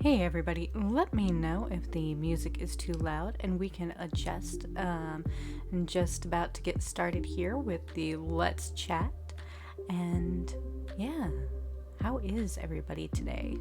Hey everybody, let me know if the music is too loud and we can adjust. I'm just about to get started here with the Let's Chat. And yeah, how is everybody today?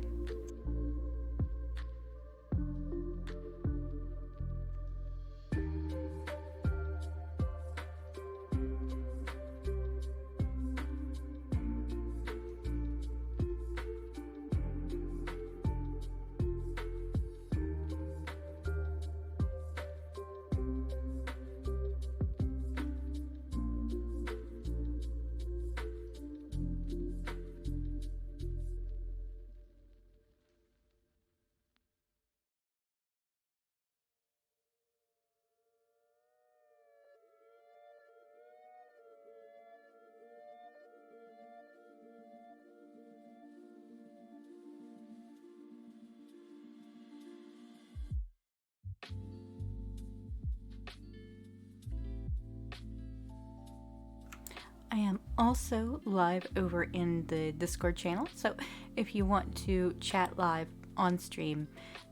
I am also live over in the Discord channel, so if you want to chat live on stream,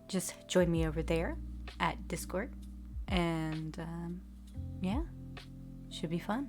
just join me over there at Discord, and yeah, should be fun.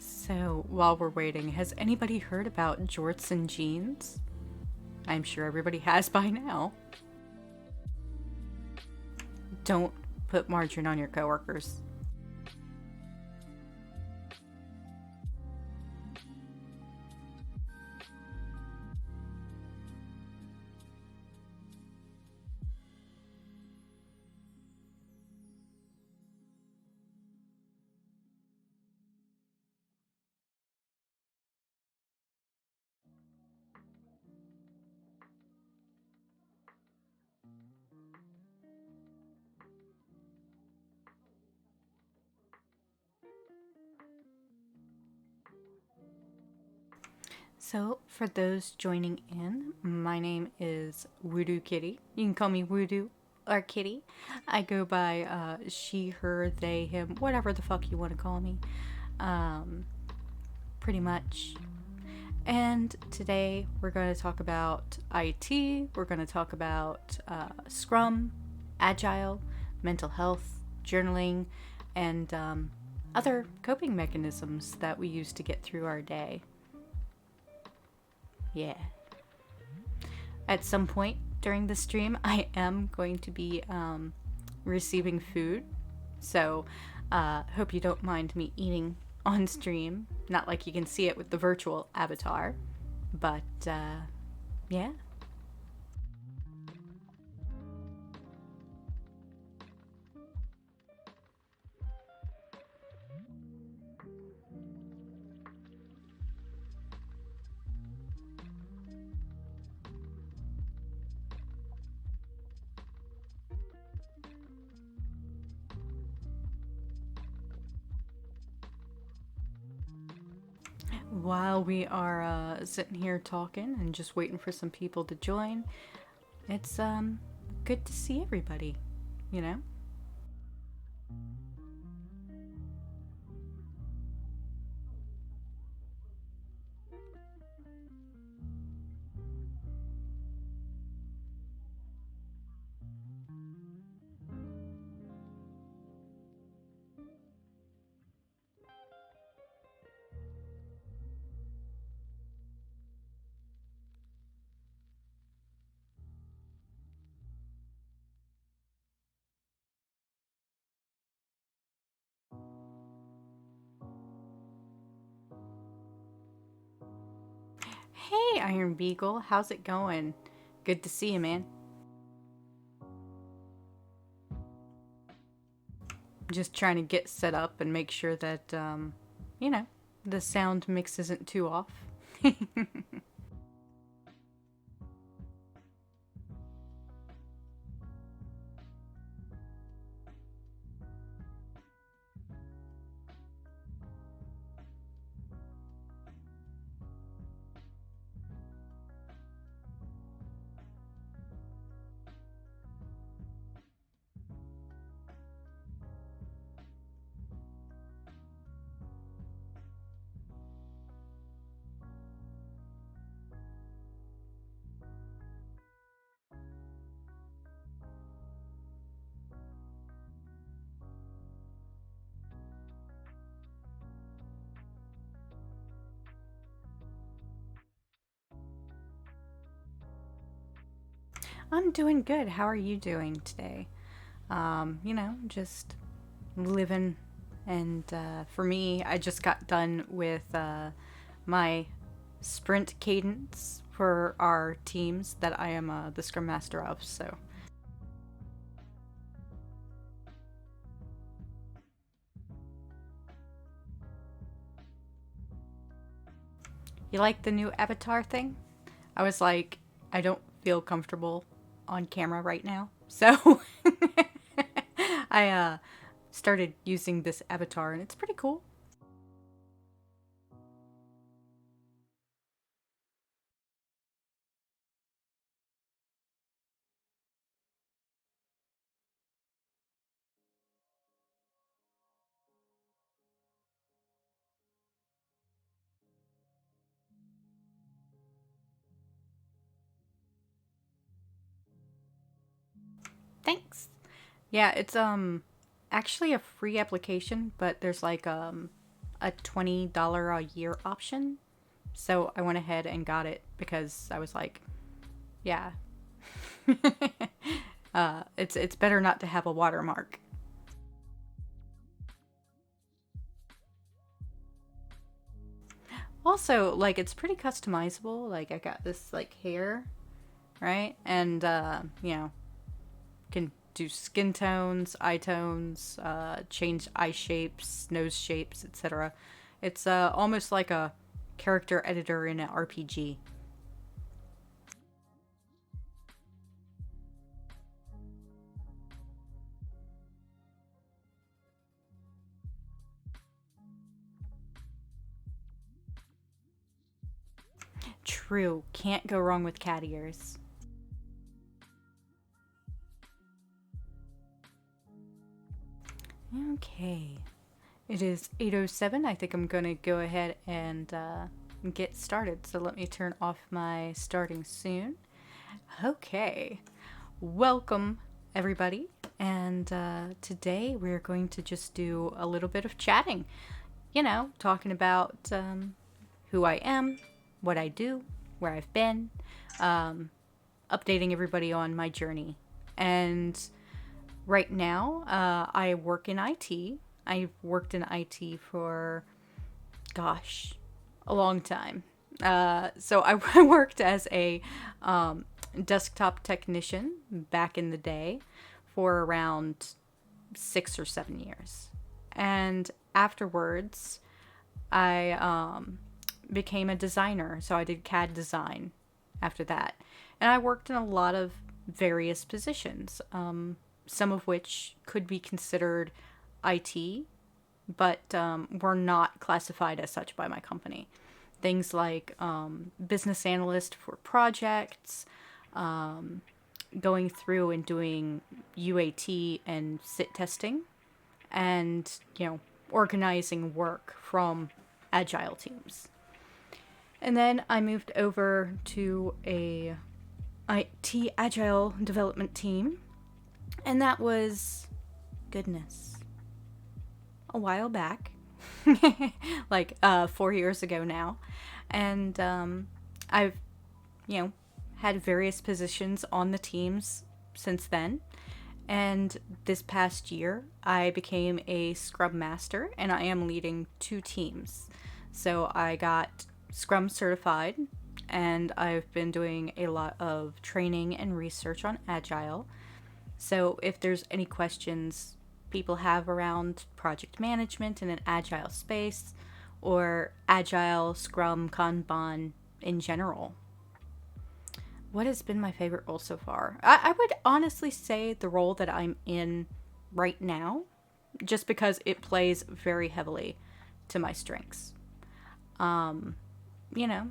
So, while we're waiting, has anybody heard about jorts and jeans? I'm sure everybody has by now. Don't put margarine on your coworkers. So, for those joining in, my name is Voodoo Kitty. You can call me Voodoo or Kitty. I go by she, her, they, him, whatever the fuck you want to call me. Pretty much. And today we're going to talk about IT, we're going to talk about Scrum, Agile, mental health, journaling, and other coping mechanisms that we use to get through our day. Yeah. At some point during the stream, I am going to be receiving food. So, hope you don't mind me eating on stream. Not like you can see it with the virtual avatar. But, yeah. While we are sitting here talking and just waiting for some people to join, it's good to see everybody, you know? Hey, Iron Beagle, how's it going? Good to see you, man. Just trying to get set up and make sure that, you know, the sound mix isn't too off. I'm doing good. How are you doing today? Just living. And for me, I just got done with my sprint cadence for our teams that I am the Scrum Master of. So, you like the new avatar thing? I was like, I don't feel comfortable on camera right now. So, I started using this avatar and it's pretty cool. Thanks. Yeah, it's actually a free application, but there's like a $20 a year option. So I went ahead and got it because I was like, yeah. It's better not to have a watermark. Also, like it's pretty customizable. Like I got this like hair, right? And can do skin tones, eye tones, change eye shapes, nose shapes, etc. It's almost like a character editor in an RPG. True, can't go wrong with cat ears. Okay. It is 8:07. I think I'm going to go ahead and get started. So let me turn off my starting soon. Okay, welcome everybody. And today we're going to just do a little bit of chatting, talking about who I am, what I do, where I've been, um, updating everybody on my journey. And right now, I work in IT. I've worked in IT for, gosh, a long time. So I worked as a desktop technician back in the day for around 6 or 7 years. And afterwards, I became a designer. So I did CAD design after that. And I worked in a lot of various positions, some of which could be considered IT, but were not classified as such by my company. Things like business analyst for projects, going through and doing UAT and sit testing, and organizing work from Agile teams. And then I moved over to a IT Agile development team, and that was, goodness, a while back, like 4 years ago now. And I've, had various positions on the teams since then. And this past year, I became a Scrum Master, and I am leading 2 teams. So I got Scrum certified, and I've been doing a lot of training and research on Agile. So if there's any questions people have around project management in an Agile space, or Agile, Scrum, Kanban in general. What has been my favorite role so far? I would honestly say the role that I'm in right now, just because it plays very heavily to my strengths. You know,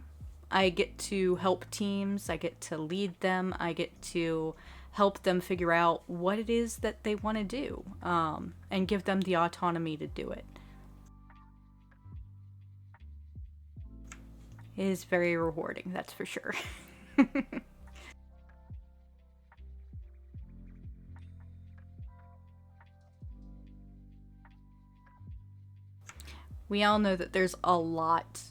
I get to help teams, I get to lead them, I get to help them figure out what it is that they want to do, and give them the autonomy to do it. It is very rewarding, that's for sure. We all know that there's a lot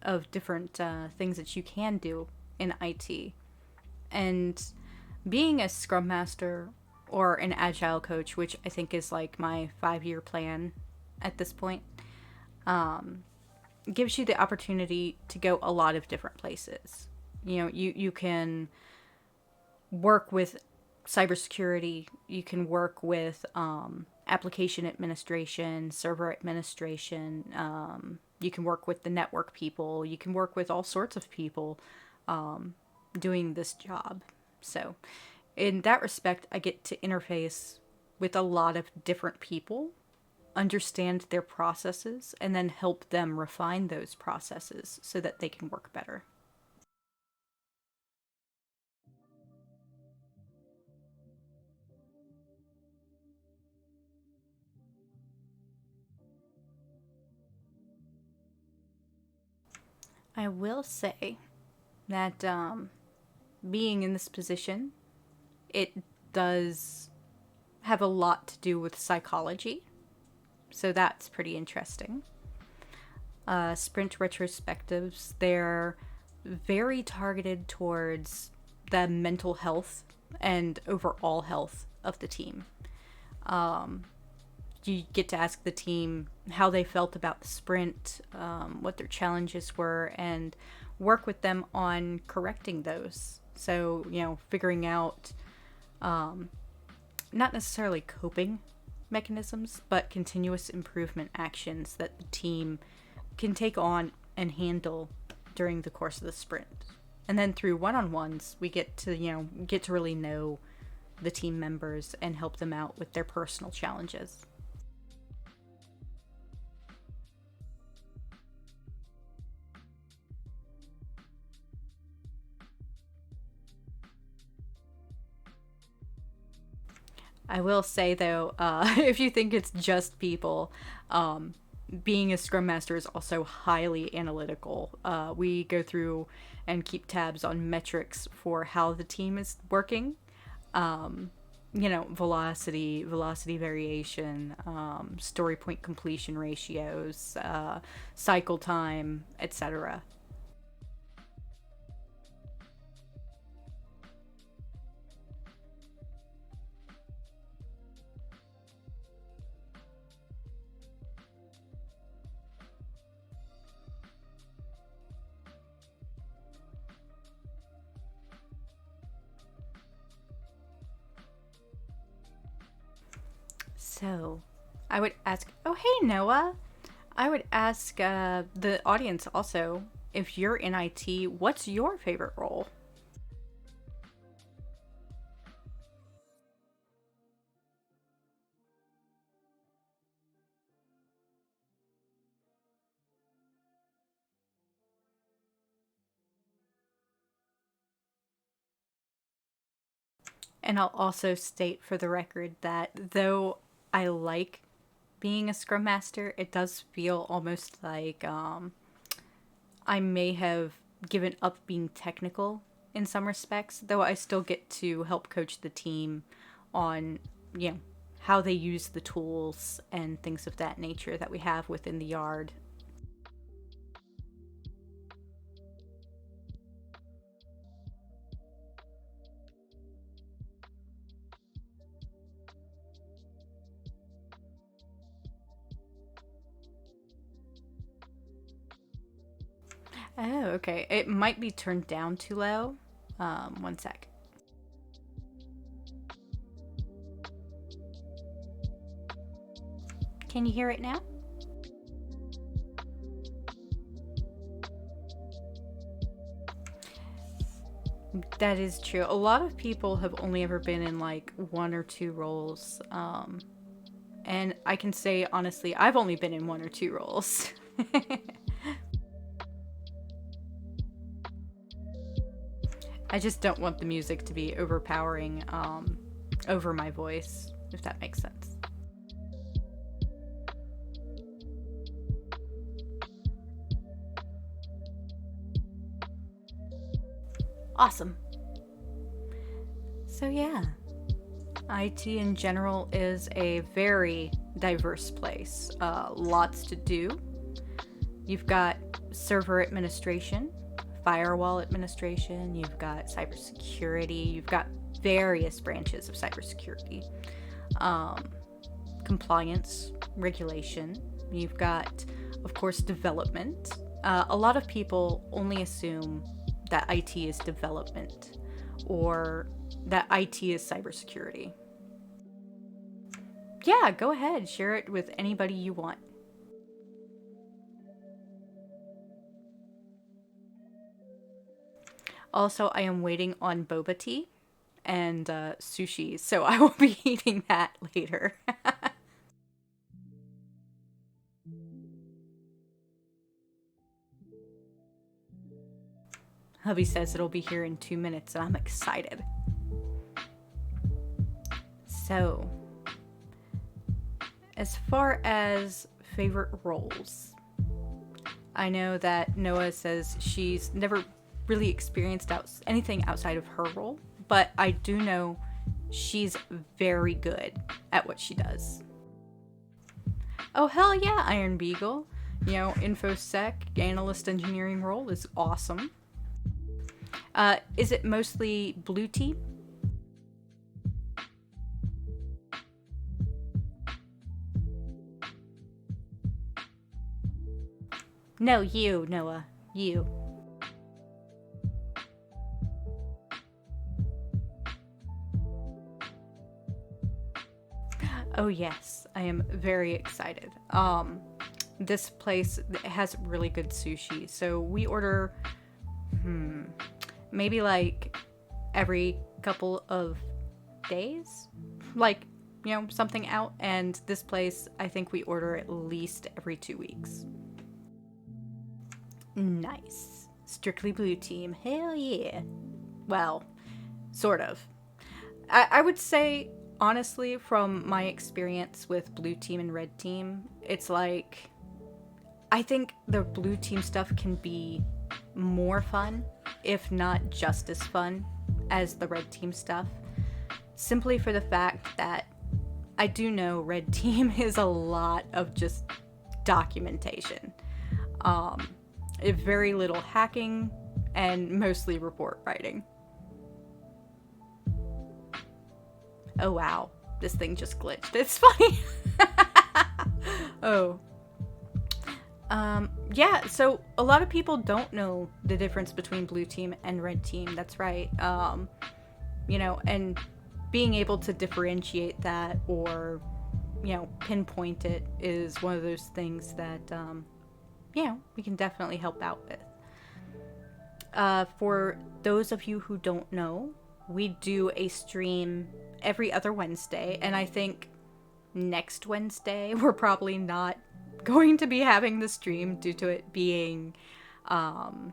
of different things that you can do in IT. And being a Scrum Master or an Agile coach, which I think is like my 5 year plan at this point, gives you the opportunity to go a lot of different places. You can work with cybersecurity, you can work with application administration, server administration, you can work with the network people, you can work with all sorts of people doing this job. So, in that respect, I get to interface with a lot of different people, understand their processes, and then help them refine those processes so that they can work better. I will say that being in this position, it does have a lot to do with psychology. So that's pretty interesting. Sprint retrospectives, they're very targeted towards the mental health and overall health of the team. You get to ask the team how they felt about the sprint, what their challenges were, and work with them on correcting those. So, figuring out not necessarily coping mechanisms, but continuous improvement actions that the team can take on and handle during the course of the sprint. And then through one-on-ones, we get to really know the team members and help them out with their personal challenges. I will say though, if you think it's just people, being a Scrum Master is also highly analytical. We go through and keep tabs on metrics for how the team is working. Velocity variation, story point completion ratios, cycle time, etc. So, I would ask, oh, hey, Noah. I would ask the audience also, if you're in IT, what's your favorite role? And I'll also state for the record that though I like being a Scrum Master, it does feel almost like I may have given up being technical in some respects, though I still get to help coach the team on, you know, how they use the tools and things of that nature that we have within the yard. Oh, okay. It might be turned down too low. One sec. Can you hear it now? That is true. A lot of people have only ever been in like one or two roles. And I can say honestly, I've only been in one or two roles. I just don't want the music to be overpowering over my voice, if that makes sense. Awesome. So, yeah, IT in general is a very diverse place. Lots to do. You've got server administration, firewall administration, you've got cybersecurity, you've got various branches of cybersecurity, um, compliance, regulation, you've got, of course, development. A lot of people only assume that IT is development or that IT is cybersecurity. Yeah, go ahead, share it with anybody you want. Also, I am waiting on boba tea and sushi, so I will be eating that later. Hubby says it'll be here in 2 minutes, and I'm excited. So, as far as favorite roles, I know that Noah says she's never really experienced anything outside of her role, but I do know she's very good at what she does. Oh, hell yeah, Iron Beagle. InfoSec analyst engineering role is awesome. Is it mostly blue team? No, you, Noah. You. Oh yes, I am very excited. This place has really good sushi, so we order, maybe like every couple of days, like something out. And this place, I think we order at least every 2 weeks. Nice, strictly blue team. Hell yeah. Well, sort of. I would say, honestly, from my experience with blue team and red team, it's like I think the blue team stuff can be more fun, if not just as fun, as the red team stuff. Simply for the fact that I do know red team is a lot of just documentation. Um, Very little hacking and mostly report writing. Oh wow, this thing just glitched. It's funny. Oh. Yeah, so a lot of people don't know the difference between blue team and red team. That's right. And being able to differentiate that or, pinpoint it is one of those things that, we can definitely help out with. For those of you who don't know, we do a stream every other Wednesday, and I think next Wednesday we're probably not going to be having the stream due to it being, the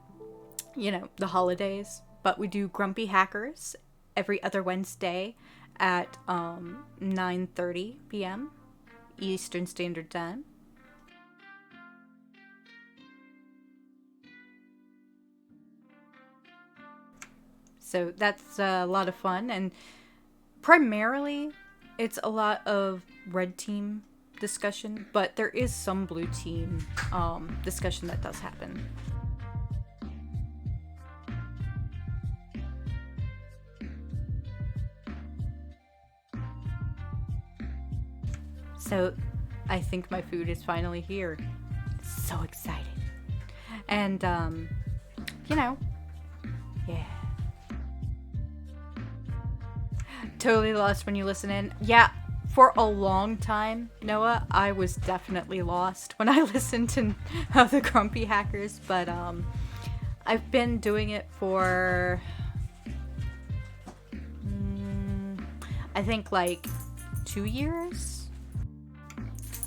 holidays. But we do Grumpy Hackers every other Wednesday at 9:30 p.m. Eastern Standard Time. So that's a lot of fun, and primarily it's a lot of red team discussion, but there is some blue team discussion that does happen. So I think my food is finally here. So excited. And, yeah. Totally lost when you listen in. Yeah, for a long time, Noah, I was definitely lost when I listened to the Grumpy Hackers, but I've been doing it for I think like 2 years,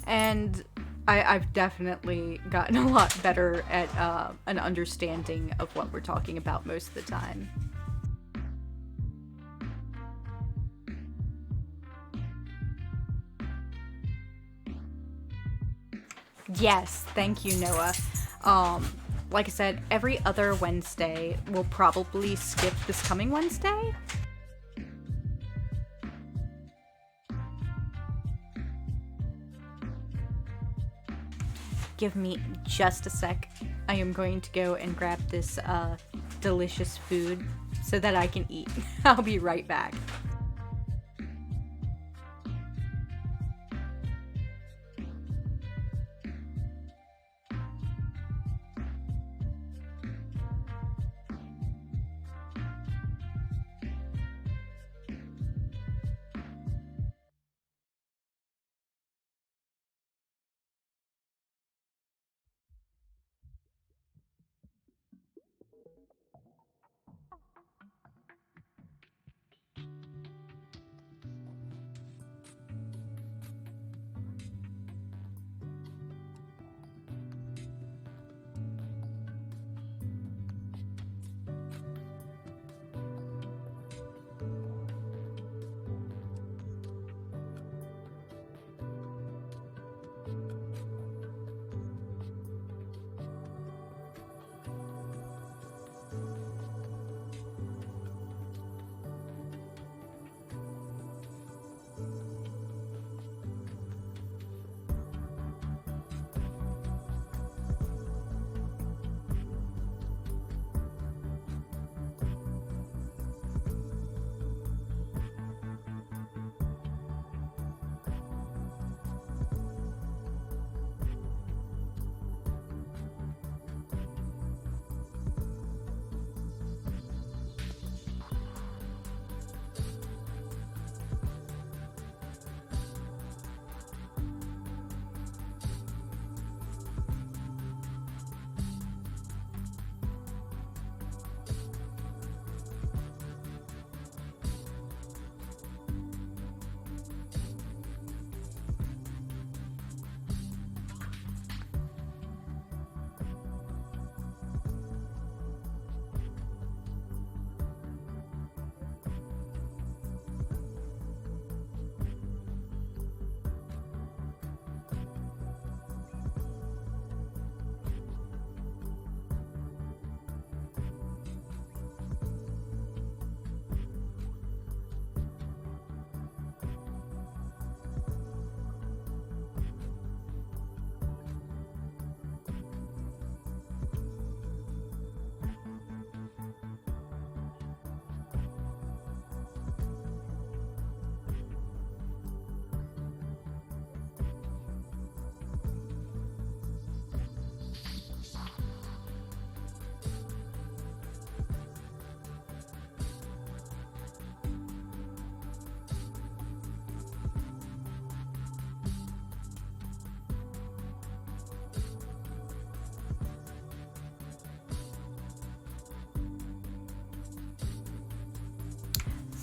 and I've definitely gotten a lot better at an understanding of what we're talking about most of the time. Yes, thank you, Noah. Like I said, every other Wednesday, we'll probably skip this coming Wednesday. Give me just a sec. I am going to go and grab this delicious food so that I can eat. I'll be right back.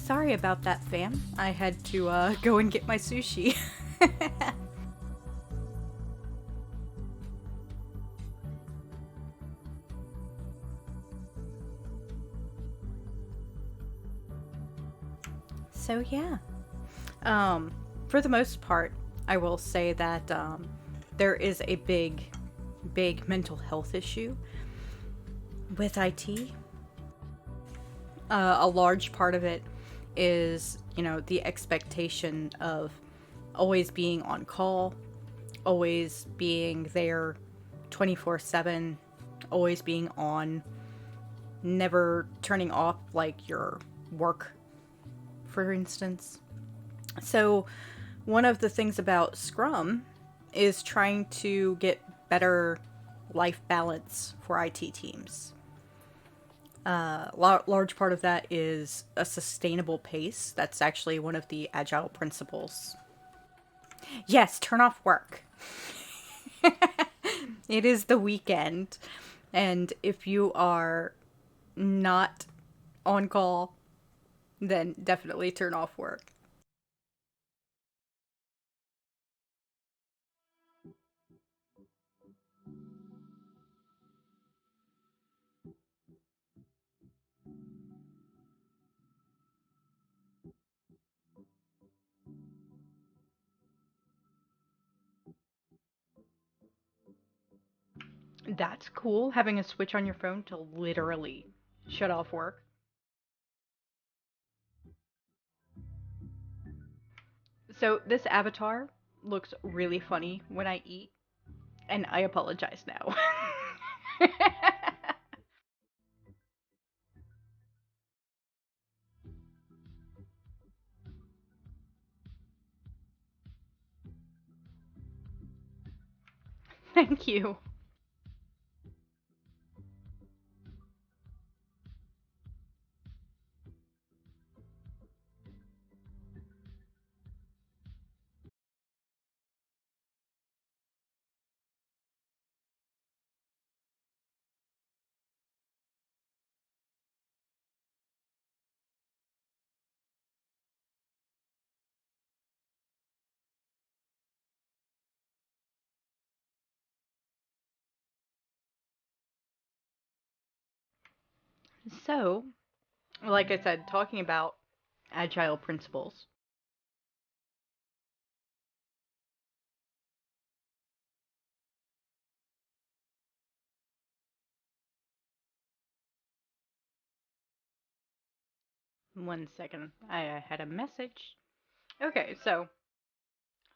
Sorry about that, fam. I had to go and get my sushi. So yeah, for the most part, I will say that there is a big mental health issue with IT. A large part of it is, the expectation of always being on call, always being there 24/7, always being on, never turning off like your work, for instance. So, one of the things about Scrum is trying to get better life balance for IT teams. Large part of that is a sustainable pace. That's actually one of the Agile principles. Yes, turn off work. It is the weekend. And if you are not on call, then definitely turn off work. That's cool, having a switch on your phone to literally shut off work. So, this avatar looks really funny when I eat, and I apologize now. Thank you. So, like I said, talking about agile principles. 1 second, I had a message. Okay, so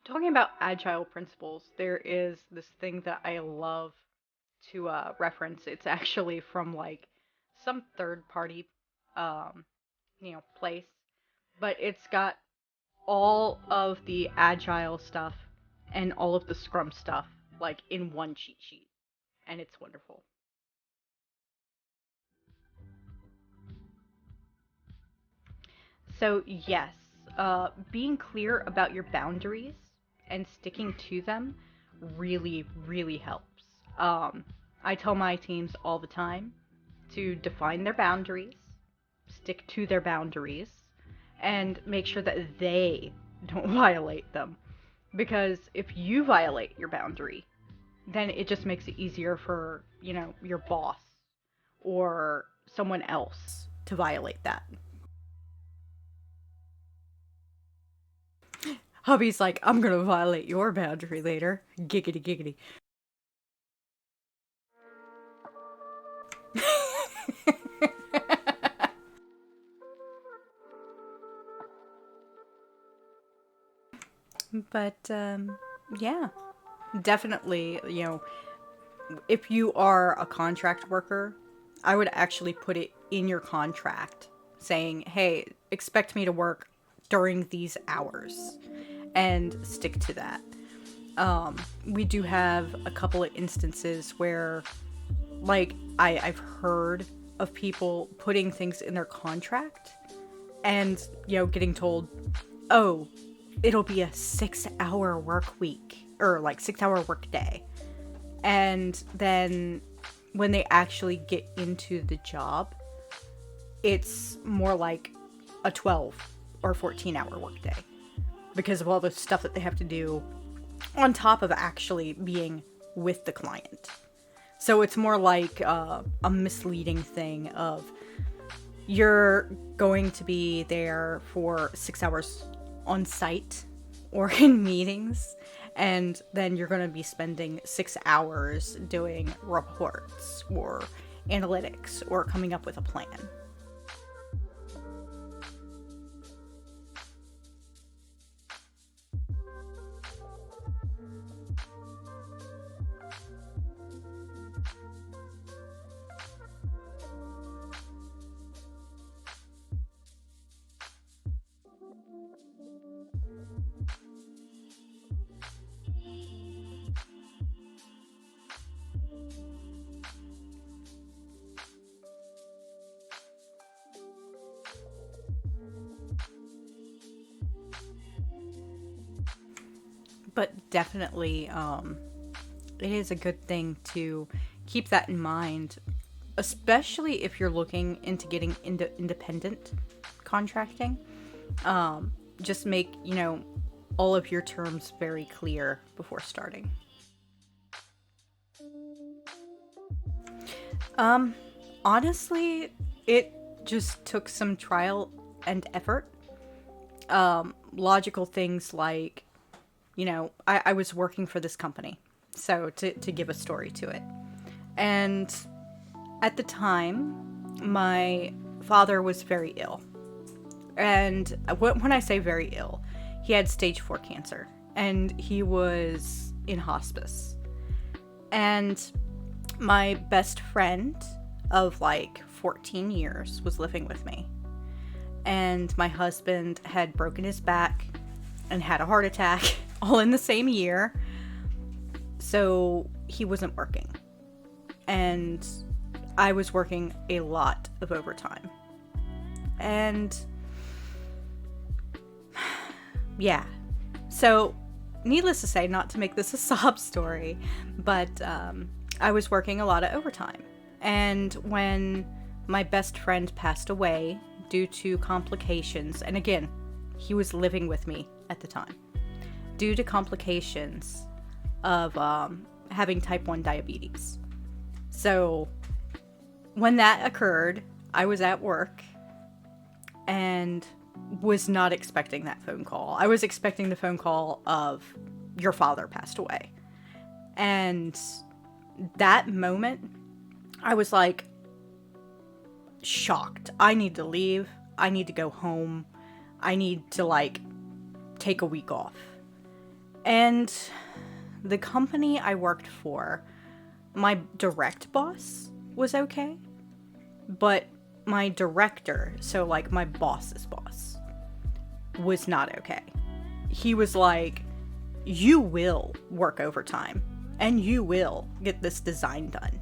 talking about agile principles, there is this thing that I love to reference. It's actually from like some third party, um, place, but it's got all of the agile stuff and all of the scrum stuff like in one cheat sheet, and it's wonderful. So yes, being clear about your boundaries and sticking to them really helps. I tell my teams all the time to define their boundaries, stick to their boundaries, and make sure that they don't violate them. Because if you violate your boundary, then it just makes it easier for, your boss or someone else to violate that. Hubby's like, I'm gonna violate your boundary later. Giggity giggity. But, yeah. Definitely, if you are a contract worker, I would actually put it in your contract saying, hey, expect me to work during these hours and stick to that. We do have a couple of instances where, like, I've heard of people putting things in their contract and, getting told, oh, it'll be a 6-hour work week or like 6-hour work day. And then when they actually get into the job, it's more like a 12 or 14-hour workday because of all the stuff that they have to do on top of actually being with the client. So it's more like a misleading thing of you're going to be there for 6 hours on site or in meetings, and then you're going to be spending 6 hours doing reports or analytics or coming up with a plan. But definitely, it is a good thing to keep that in mind, especially if you're looking into getting into independent contracting. Just make, all of your terms very clear before starting. Honestly, it just took some trial and effort. Logical things like, I was working for this company. So to give a story to it. And at the time, my father was very ill. And when I say very ill, he had stage 4 cancer. And he was in hospice. And my best friend of like 14 years was living with me. And my husband had broken his back and had a heart attack all in the same year. So he wasn't working. And I was working a lot of overtime. And yeah. So needless to say, not to make this a sob story, but I was working a lot of overtime. And when my best friend passed away due to complications, and again, he was living with me at the time, due to complications of having type 1 diabetes. So when that occurred, I was at work and was not expecting that phone call. I was expecting the phone call of your father passed away. And that moment, I was like shocked. I need to leave. I need to go home. I need to take a week off. And the company I worked for, my direct boss was okay, but my director, so my boss's boss, was not okay. He was like, you will work overtime and you will get this design done.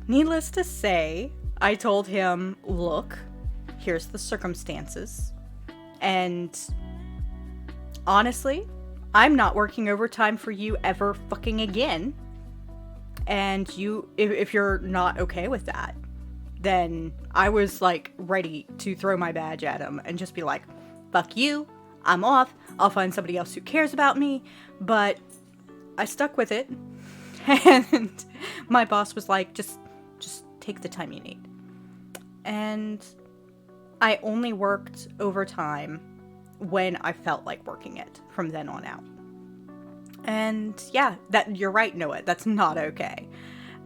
Needless to say, I told him, look, here's the circumstances. And honestly, I'm not working overtime for you ever fucking again. And if you're not okay with that, then I was ready to throw my badge at him and just be like, fuck you, I'm off, I'll find somebody else who cares about me. But I stuck with it. And my boss was like, just take the time you need. And I only worked overtime when I felt like working it from then on out. And yeah, that you're right, Noah, that's not okay.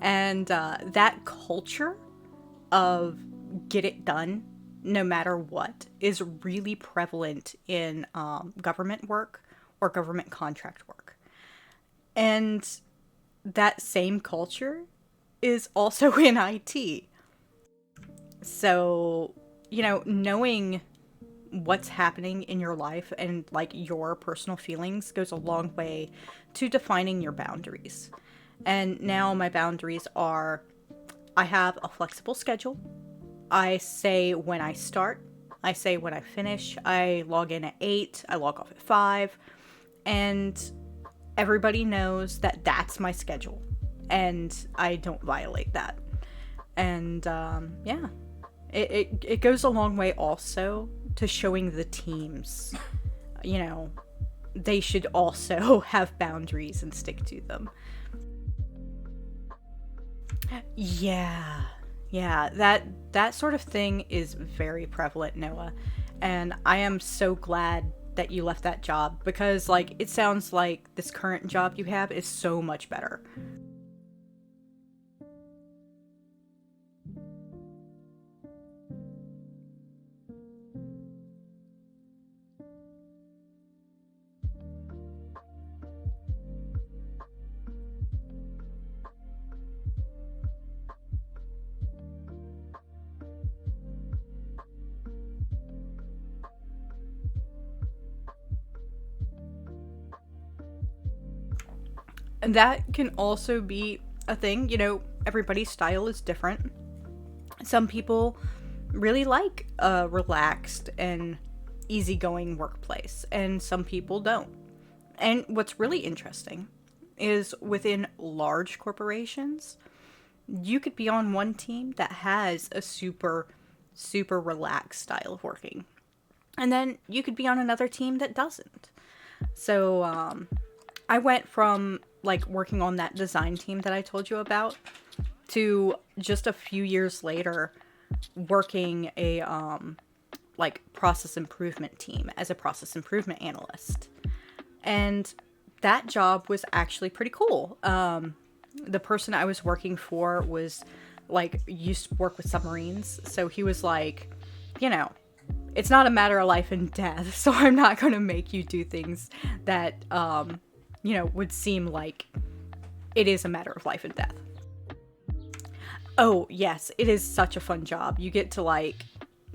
And that culture of get it done no matter what is really prevalent in government work or government contract work. And that same culture is also in IT. So, knowing what's happening in your life and your personal feelings goes a long way to defining your boundaries. And now my boundaries are, I have a flexible schedule. I say when I start, I say when I finish. I log in at 8, I log off at 5, and everybody knows that that's my schedule, and I don't violate that. And yeah, It goes a long way also to showing the teams, you know, they should also have boundaries and stick to them. Yeah. Yeah, that sort of thing is very prevalent, Noah. And I am so glad that you left that job because like it sounds like this current job you have is so much better. And that can also be a thing, you know, everybody's style is different. Some people really like a relaxed and easygoing workplace, and some people don't. And what's really interesting is within large corporations, you could be on one team that has a super relaxed style of working. And then you could be on another team that doesn't. So, I went from like working on that design team that I told you about to just a few years later working a like process improvement team as a process improvement analyst. And that job was actually pretty cool. The person I was working for was like used to work with submarines, so he was like, you know, it's not a matter of life and death, so I'm not going to make you do things that you know, would seem like it is a matter of life and death. Oh, yes, it is such a fun job. You get to like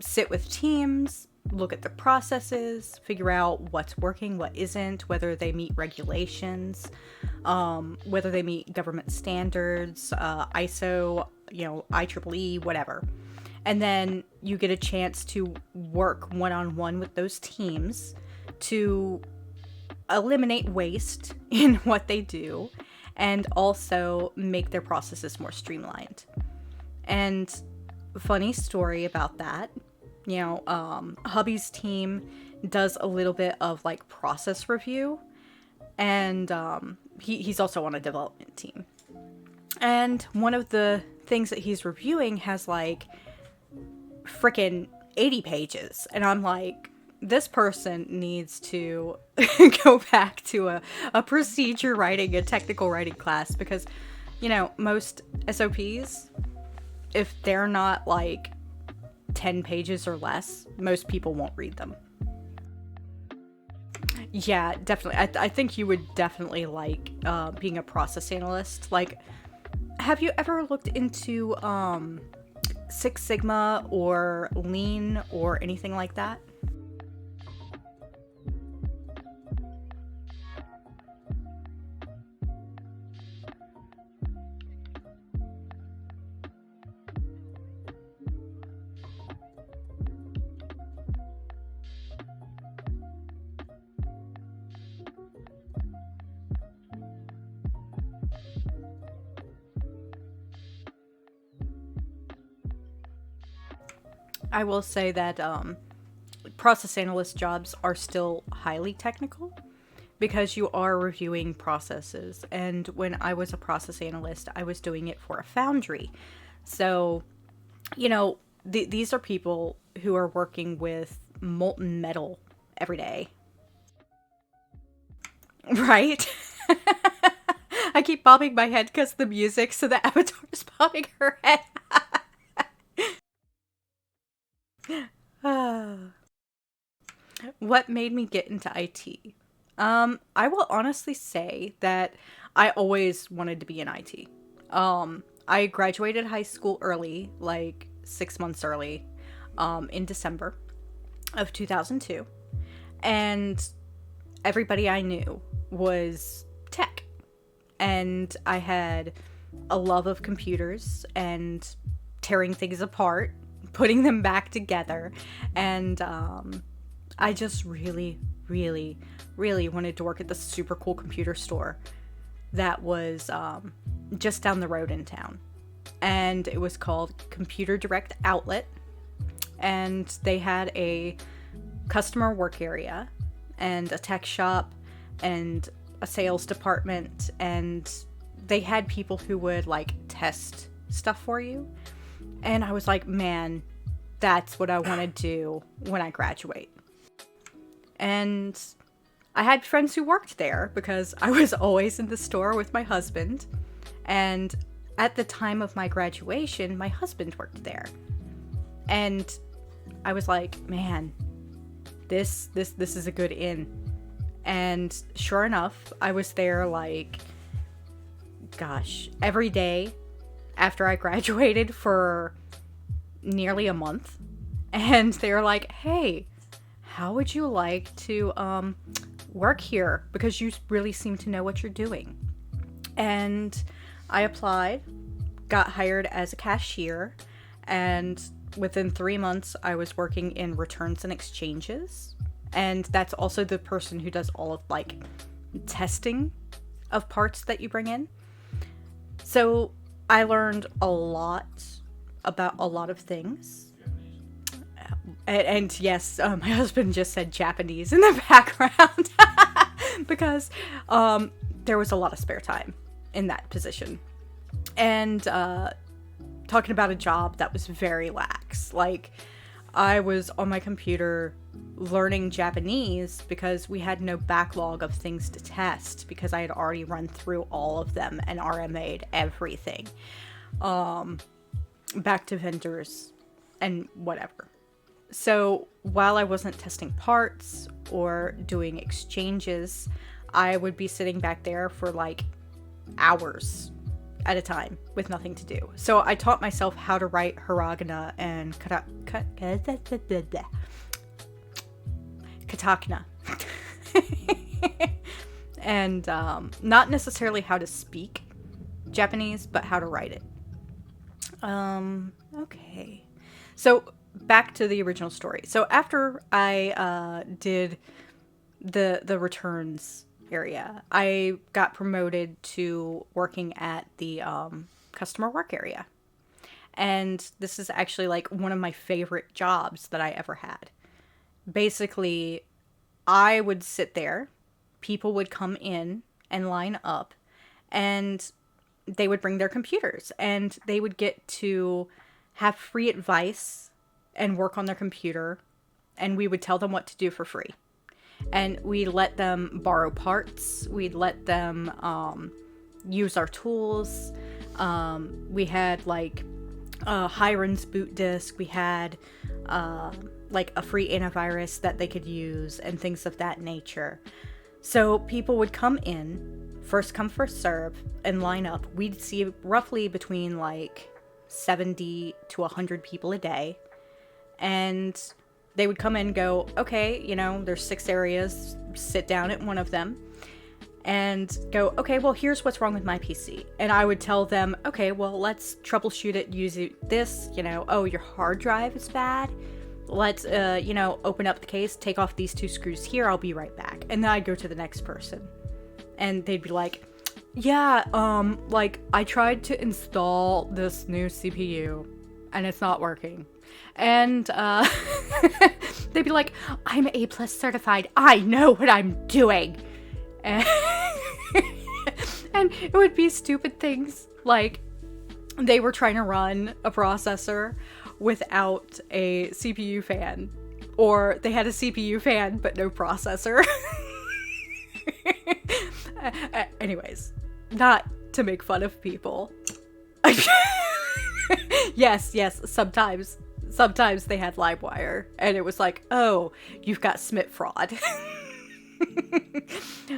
sit with teams, look at the processes, figure out what's working, what isn't, whether they meet regulations, whether they meet government standards, ISO, you know, IEEE, whatever. And then you get a chance to work one-on-one with those teams to eliminate waste in what they do and also make their processes more streamlined. And funny story about that, you know, hubby's team does a little bit of like process review, and he's also on a development team. And one of the things that he's reviewing has like freaking 80 pages, and I'm like, this person needs to go back to a procedure writing, a technical writing class, because, you know, most SOPs, if they're not like 10 pages or less, most people won't read them. Yeah, definitely. I think you would definitely like being a process analyst. Like, have you ever looked into Six Sigma or Lean or anything like that? I will say that process analyst jobs are still highly technical because you are reviewing processes. And when I was a process analyst, I was doing it for a foundry. So, you know, these are people who are working with molten metal every day. Right? I keep bobbing my head because the music, so the avatar is bobbing her head. What made me get into IT? I will honestly say that I always wanted to be in IT. I graduated high school early, like 6 months early, in December of 2002. And everybody I knew was tech. And I had a love of computers and tearing things apart, putting them back together. And I just really wanted to work at the super cool computer store that was just down the road in town. And it was called Computer Direct Outlet. and they had a customer work area and a tech shop and a sales department, and they had people who would like test stuff for you. And I was like, man, that's what I want to do when I graduate. And I had friends who worked there because I was always in the store with my husband. And at the time of my graduation, my husband worked there. And I was like, man, this is a good in. And sure enough, I was there like, gosh, every day after I graduated for nearly a month. And they were like, hey, how would you like to work here? Because you really seem to know what you're doing. And I applied, got hired as a cashier, and within 3 months, I was working in returns and exchanges. And that's also the person who does all of like testing of parts that you bring in. So I learned a lot about a lot of things. And yes, my husband just said Japanese in the background because there was a lot of spare time in that position. And talking about a job that was very lax. Like, I was on my computer learning Japanese because we had no backlog of things to test because I had already run through all of them and RMA'd everything. Back to vendors and whatever. So while I wasn't testing parts or doing exchanges, I would be sitting back there for like hours at a time with nothing to do. So I taught myself how to write hiragana and katakana. And not necessarily how to speak Japanese, but how to write it. Okay. So back to the original story. So after I did the returns area, I got promoted to working at the customer work area. And this is actually like one of my favorite jobs that I ever had. Basically, I would sit there, people would come in and line up, and they would bring their computers, and they would get to have free advice and work on their computer, and we would tell them what to do for free. And we let them borrow parts. We'd let them use our tools. We had like Hiron's boot disk. We had like a free antivirus that they could use and things of that nature. So people would come in, first come, first serve, and line up. We'd see roughly between like 70 to 100 people a day. And they would come in and go, okay, you know, there's 6 areas, sit down at one of them, and go, okay, well, here's what's wrong with my PC. And I would tell them, okay, well, let's troubleshoot it using this, you know, oh, your hard drive is bad. Let's, you know, open up the case, take off these 2 screws here, I'll be right back. And then I'd go to the next person. And they'd be like, yeah, like, I tried to install this new CPU, and it's not working. And they'd be like, I'm A+ certified. I know what I'm doing. And, and it would be stupid things like they were trying to run a processor without a CPU fan, or they had a CPU fan but no processor. Anyways, not to make fun of people. Yes, sometimes they had LiveWire, and it was like, oh, you've got Smith fraud.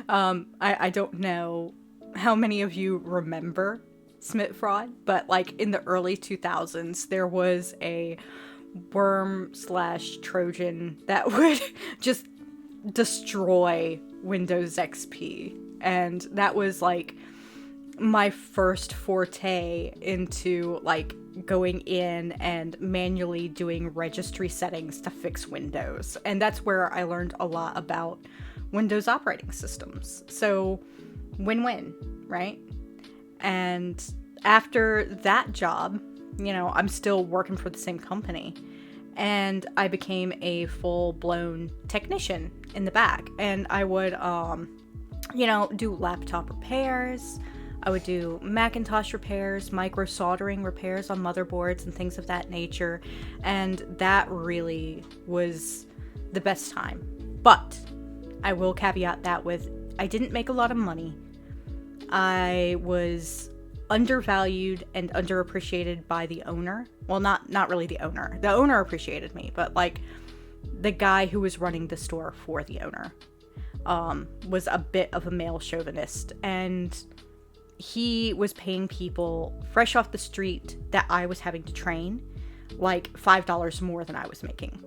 I don't know how many of you remember Smith fraud, but like in the early 2000s, there was a worm/Trojan that would just destroy Windows XP, and that was like my first forte into like going in and manually doing registry settings to fix Windows. And that's where I learned a lot about Windows operating systems. So win-win, right? And after that job, you know, I'm still working for the same company. and I became a full-blown technician in the back. And I would, do laptop repairs. I would do Macintosh repairs, micro soldering repairs on motherboards and things of that nature. And that really was the best time. But I will caveat that with, I didn't make a lot of money. I was undervalued and underappreciated by the owner. Well, not really the owner. The owner appreciated me, but like the guy who was running the store for the owner was a bit of a male chauvinist, and he was paying people fresh off the street that I was having to train like $5 more than I was making.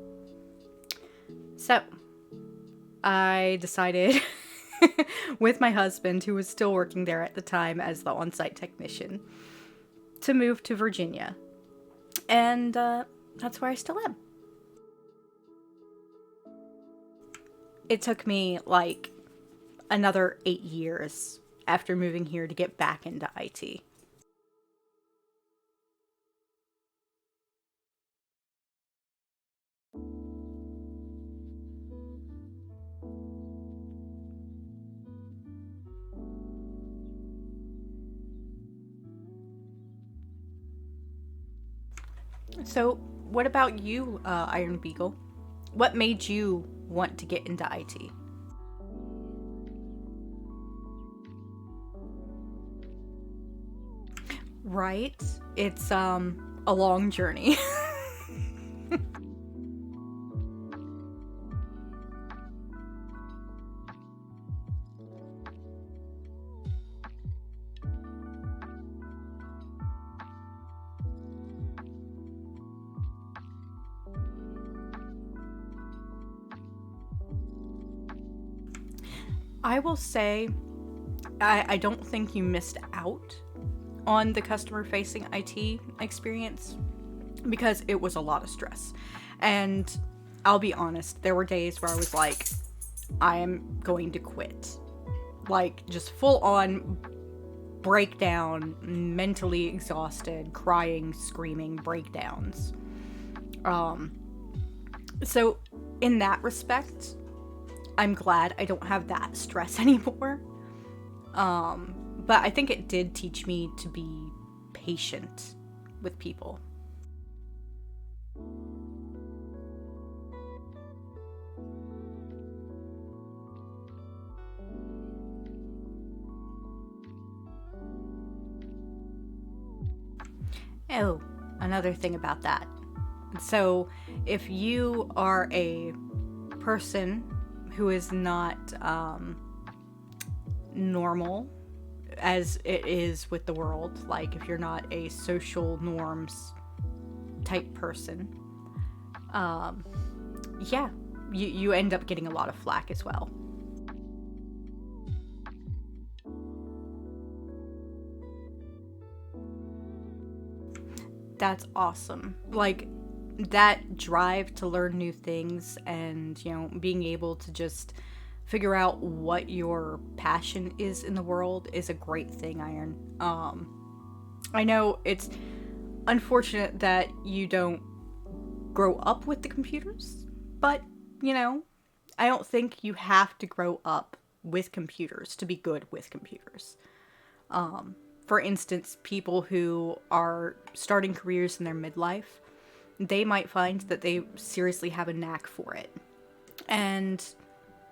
So I decided with my husband, who was still working there at the time as the on-site technician, to move to Virginia. And that's where I still am. It took me like another 8 years after moving here to get back into IT. So, what about you, Iron Beagle? What made you want to get into IT? Right? It's a long journey. I will say, I don't think you missed out on the customer-facing IT experience, because it was a lot of stress. And I'll be honest, there were days where I was like, I am going to quit. Like, just full-on breakdown, mentally exhausted, crying, screaming breakdowns. So in that respect, I'm glad I don't have that stress anymore. But I think it did teach me to be patient with people. Oh, another thing about that. So, if you are a person who is not normal, as it is with the world, like if you're not a social norms type person, you end up getting a lot of flack as well. That's awesome. Like, that drive to learn new things and, being able to just figure out what your passion is in the world is a great thing, Iron. I know it's unfortunate that you don't grow up with the computers, but, I don't think you have to grow up with computers to be good with computers. For instance, people who are starting careers in their midlife, they might find that they seriously have a knack for it. And,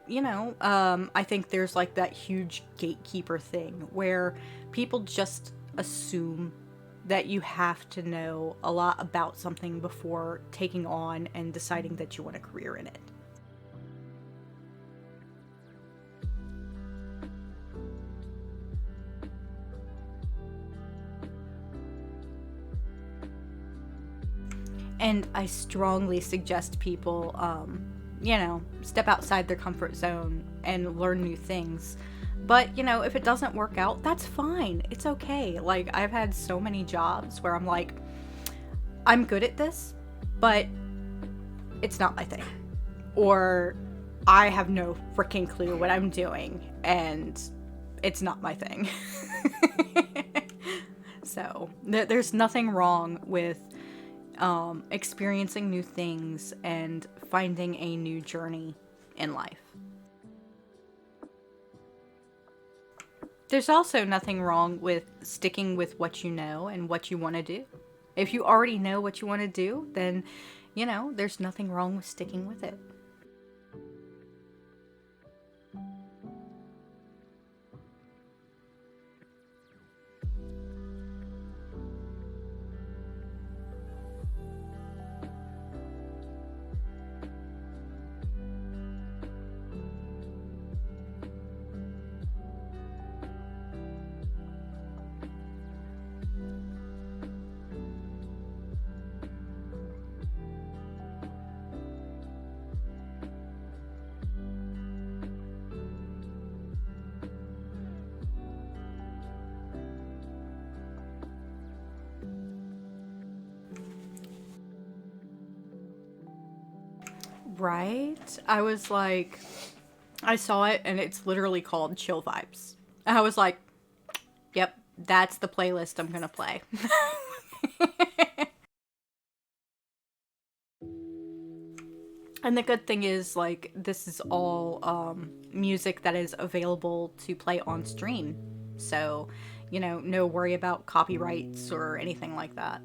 I think there's like that huge gatekeeper thing where people just assume that you have to know a lot about something before taking on and deciding that you want a career in it. And I strongly suggest people, step outside their comfort zone and learn new things. But, if it doesn't work out, that's fine. It's okay. Like, I've had so many jobs where I'm like, I'm good at this, but it's not my thing. Or I have no freaking clue what I'm doing, and it's not my thing. So, there's nothing wrong with experiencing new things, and finding a new journey in life. There's also nothing wrong with sticking with what you know and what you want to do. If you already know what you want to do, then, there's nothing wrong with sticking with it. Right? I was like, I saw it and it's literally called Chill Vibes. I was like, yep, that's the playlist I'm gonna play. And the good thing is, like, this is all music that is available to play on stream. So, no worry about copyrights or anything like that.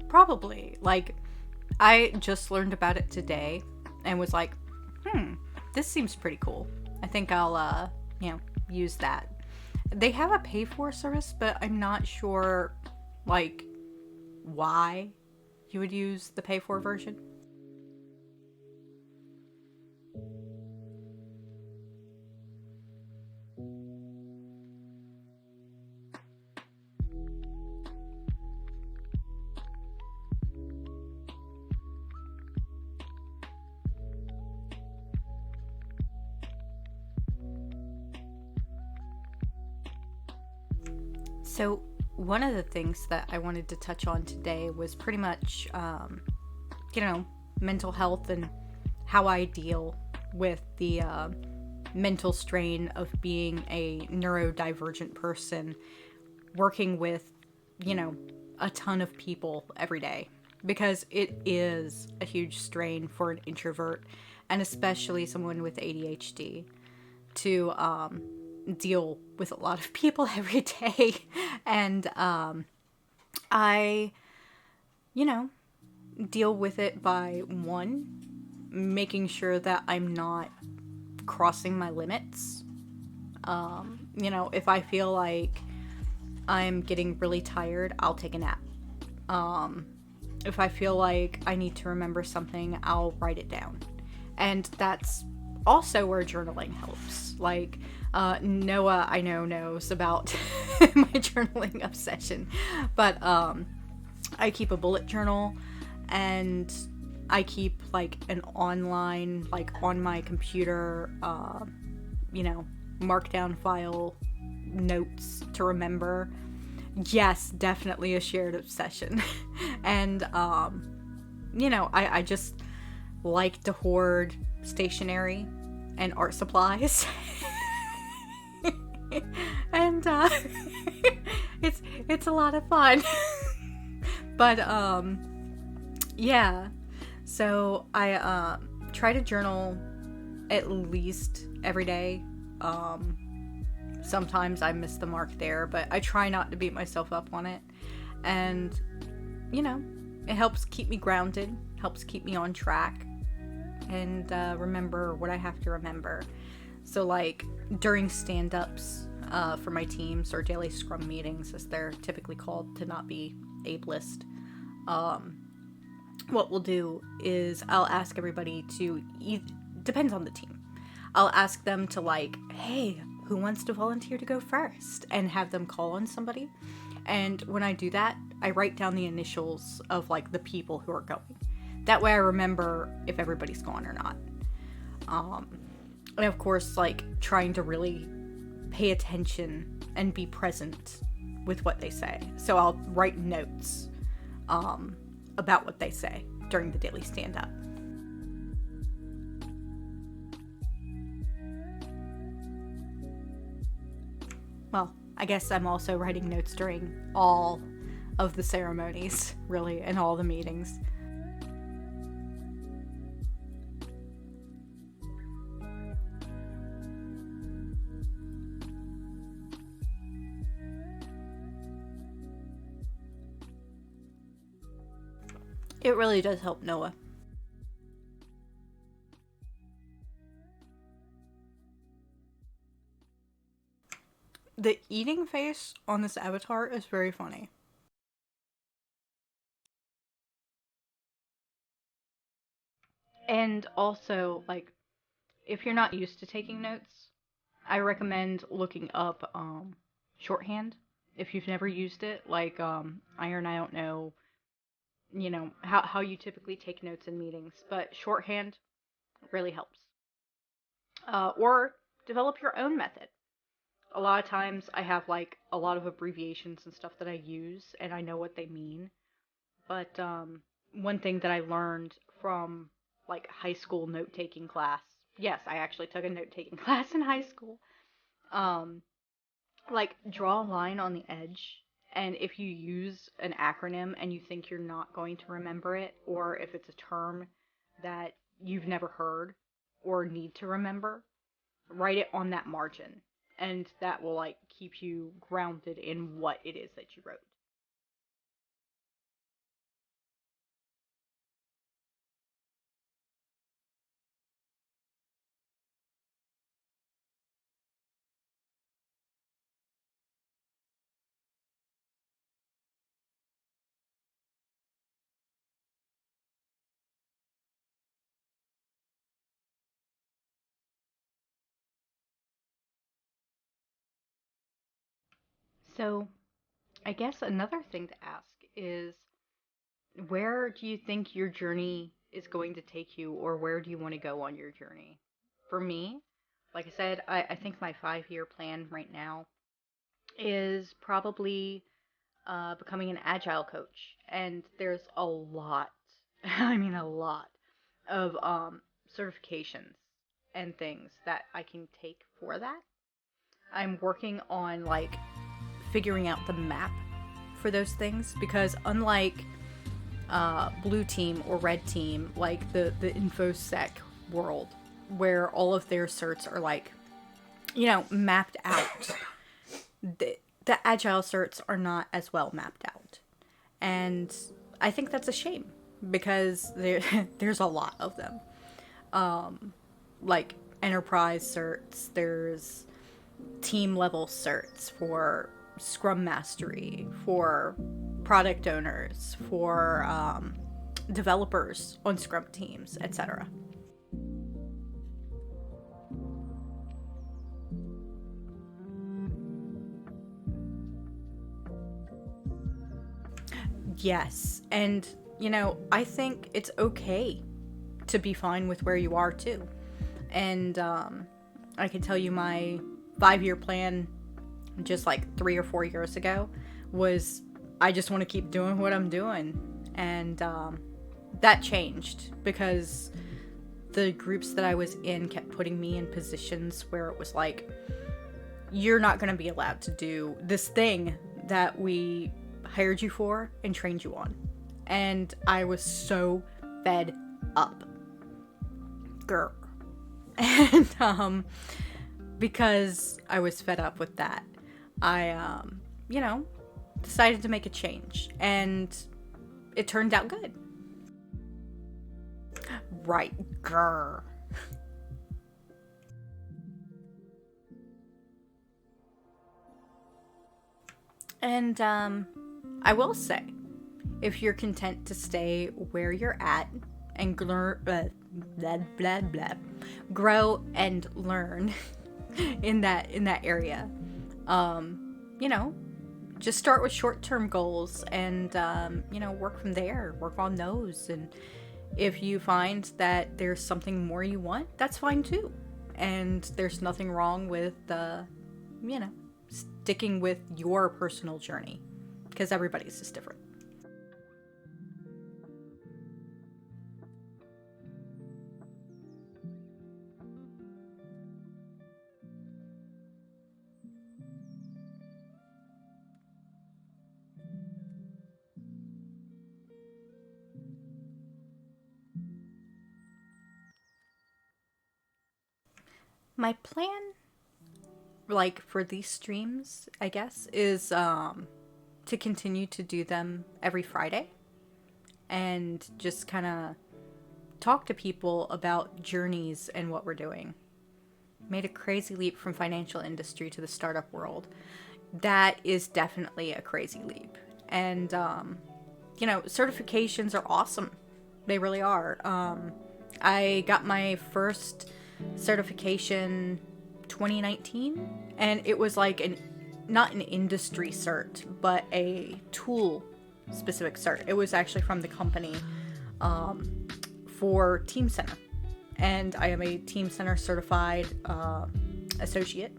Probably. Like, I just learned about it today and was like, this seems pretty cool. I think I'll, use that. They have a pay for service, but I'm not sure, like, why you would use the pay for version. So, one of the things that I wanted to touch on today was pretty much, mental health and how I deal with the mental strain of being a neurodivergent person working with, a ton of people every day. Because it is a huge strain for an introvert, and especially someone with ADHD, to deal with a lot of people every day. And I, deal with it by one, making sure that I'm not crossing my limits. If I feel like I'm getting really tired, I'll take a nap. If I feel like I need to remember something, I'll write it down. And that's also where journaling helps. Like, Noah, I know, knows about my journaling obsession. But I keep a bullet journal, and I keep, like, an online, like, on my computer, markdown file notes to remember. Yes, definitely a shared obsession. And, I just like to hoard stationery and art supplies. And, it's a lot of fun. But, yeah. So, I, try to journal at least every day. Sometimes I miss the mark there, but I try not to beat myself up on it. And, it helps keep me grounded, helps keep me on track, and remember what I have to remember. So, like, during stand-ups for my teams, or daily Scrum meetings, as they're typically called to not be ableist, what we'll do is I'll ask everybody to, depends on the team, I'll ask them to, like, hey, who wants to volunteer to go first? And have them call on somebody. And when I do that, I write down the initials of, like, the people who are going. That way I remember if everybody's gone or not. And of course, like, trying to really pay attention and be present with what they say. So I'll write notes about what they say during the daily stand-up. Well, I guess I'm also writing notes during all of the ceremonies, really, and all the meetings. It really does help Noah. The eating face on this avatar is very funny. And also, like, if you're not used to taking notes, I recommend looking up shorthand if you've never used it. Like, Iron, I don't know, how you typically take notes in meetings, but shorthand really helps. Or develop your own method. A lot of times I have like a lot of abbreviations and stuff that I use, and I know what they mean. But one thing that I learned from like high school note taking class, yes, I actually took a note taking class in high school. Um, like, draw a line on the edge, and if you use an acronym and you think you're not going to remember it, or if it's a term that you've never heard or need to remember, write it on that margin, and that will like keep you grounded in what it is that you wrote. So, I guess another thing to ask is, where do you think your journey is going to take you, or where do you want to go on your journey? For me, like I said, I think my 5 year plan right now is probably becoming an agile coach. And there's a lot, I mean, a lot of certifications and things that I can take for that. I'm working on like figuring out the map for those things because unlike blue team or red team, like the infosec world, where all of their certs are like, mapped out, the agile certs are not as well mapped out, and I think that's a shame because there's a lot of them. Like enterprise certs, there's team level certs for Scrum Mastery, for product owners, for developers on Scrum teams, etc. Yes, and I think it's okay to be fine with where you are too. And I can tell you my 5 year plan just like 3 or 4 years ago was I just want to keep doing what I'm doing. And that changed because the groups that I was in kept putting me in positions where it was like, you're not going to be allowed to do this thing that we hired you for and trained you on. And I was so fed up. Grr. And because I was fed up with that, I decided to make a change, and it turned out good. Right, grr. And I will say, if you're content to stay where you're at and blah blah blah, grow and learn in that area, just start with short-term goals and work from there, work on those, and If you find that there's something more you want, that's fine too. And there's nothing wrong with, sticking with your personal journey, because everybody's just different. My plan, like for these streams, I guess, is to continue to do them every Friday and just kind of talk to people about journeys and what we're doing. Made a crazy leap from financial industry to the startup world. That is definitely a crazy leap. And, certifications are awesome. They really are. I got my first certification 2019, and it was like not an industry cert, but a tool specific cert. It was actually from the company for Team Center, and I am a Team Center certified associate.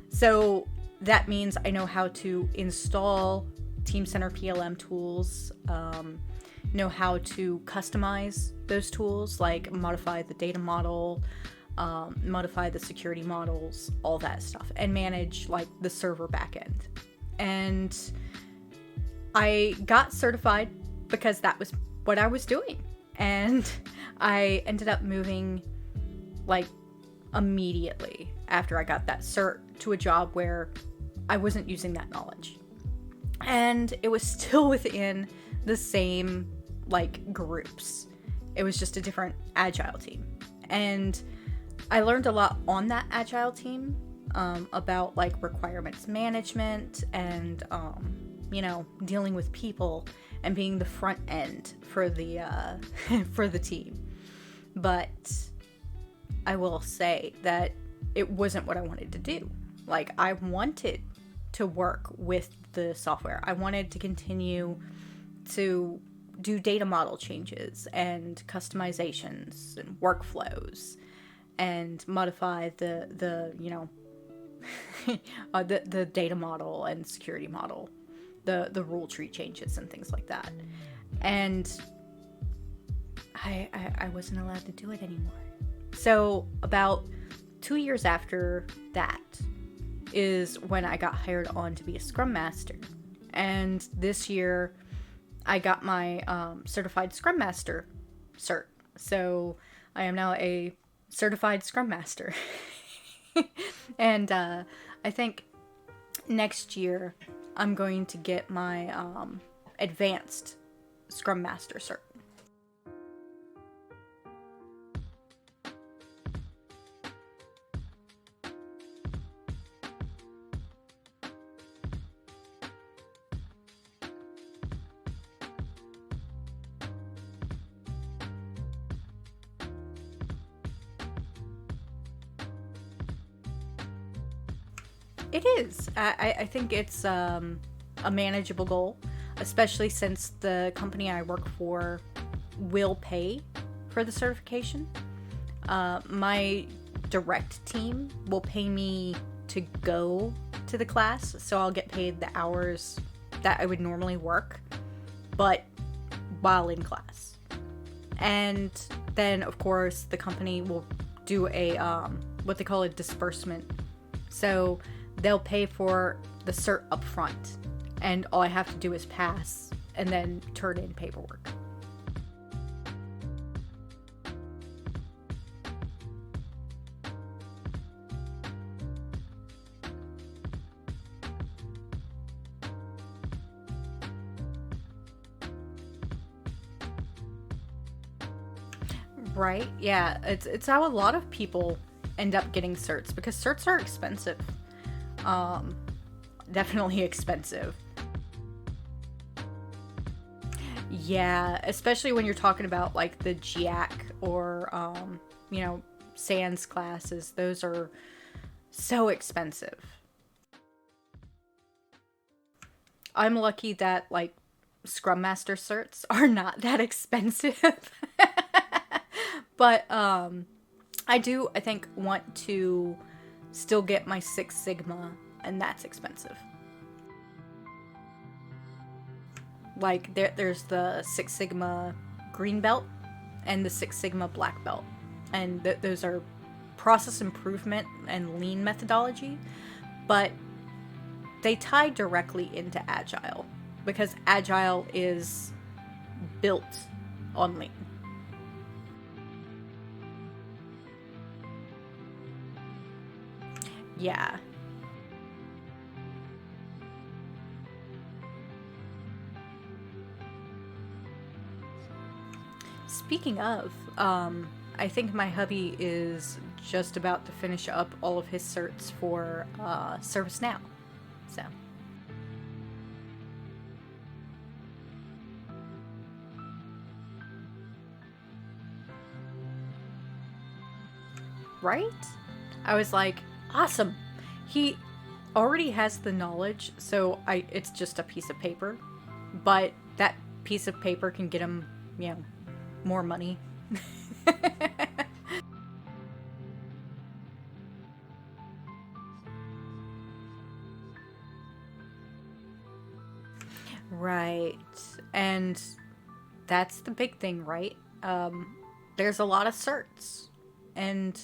So that means I know how to install Team Center PLM tools, know how to customize those tools, like modify the data model, modify the security models, all that stuff, and manage like the server backend. And I got certified because that was what I was doing. And I ended up moving like immediately after I got that cert to a job where I wasn't using that knowledge. And it was still within the same like groups. It was just a different Agile team. And I learned a lot on that Agile team about like requirements management and, dealing with people and being the front end for the for the team. But I will say that it wasn't what I wanted to do. Like, I wanted to work with the software. I wanted to continue to do data model changes and customizations and workflows and modify the the data model and security model, the rule tree changes and things like that. And I wasn't allowed to do it anymore. So about 2 years after that is when I got hired on to be a Scrum Master. And this year I got my certified Scrum Master cert. So I am now a certified Scrum Master. And I think next year I'm going to get my advanced Scrum Master cert. It is. I think it's a manageable goal, especially since the company I work for will pay for the certification. My direct team will pay me to go to the class, so I'll get paid the hours that I would normally work, but while in class. And then, of course, the company will do a what they call a disbursement. So they'll pay for the cert up front, and all I have to do is pass and then turn in paperwork. Right? Yeah, it's how a lot of people end up getting certs, because certs are expensive. Definitely expensive. Yeah, especially when you're talking about like the GIAC or SANS classes. Those are so expensive. I'm lucky that like Scrum Master certs are not that expensive. But I think want to still get my Six Sigma, and that's expensive. Like there's the Six Sigma green belt and the Six Sigma black belt, and those are process improvement and lean methodology, but they tie directly into Agile because Agile is built on lean. Yeah. Speaking of, I think my hubby is just about to finish up all of his certs for ServiceNow. So, right? I was like, awesome. He already has the knowledge, so it's just a piece of paper. But that piece of paper can get him, you know, more money. Right. And that's the big thing, right? There's a lot of certs and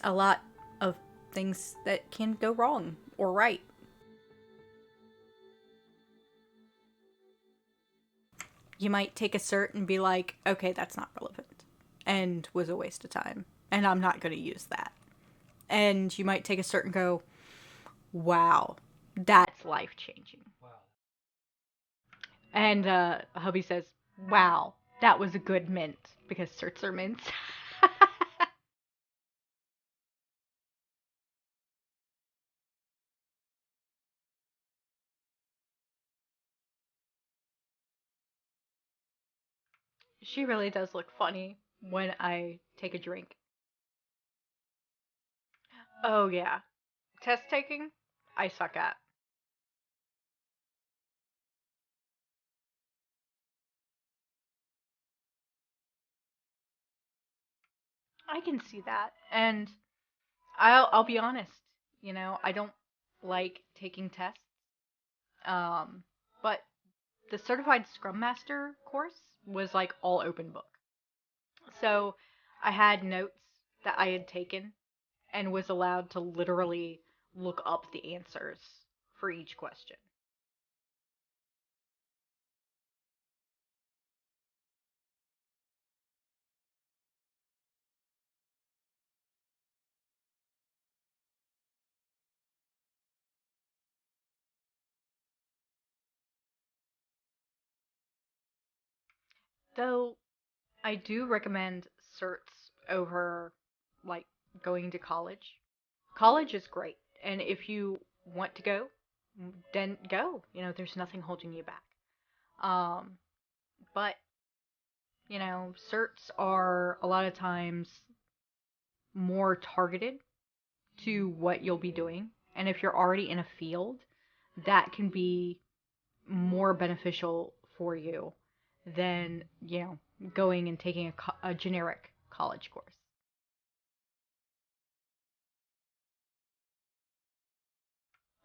a lot of things that can go wrong or right. You might take a cert and be like, okay, that's not relevant and was a waste of time, and I'm not going to use that. And you might take a cert and go, wow, that's life changing. And hubby says, wow, that was a good mint, because certs are mints. She really does look funny when I take a drink. Oh, yeah. Test taking, I suck at. I can see that. And I'll be honest, I don't like taking tests. But the certified Scrum Master course was like all open book. So I had notes that I had taken and was allowed to literally look up the answers for each question. Though I do recommend certs over like going to college. College is great, and if you want to go, then go. There's nothing holding you back. Um, but certs are a lot of times more targeted to what you'll be doing. And if you're already in a field, that can be more beneficial for you than, going and taking a generic college course.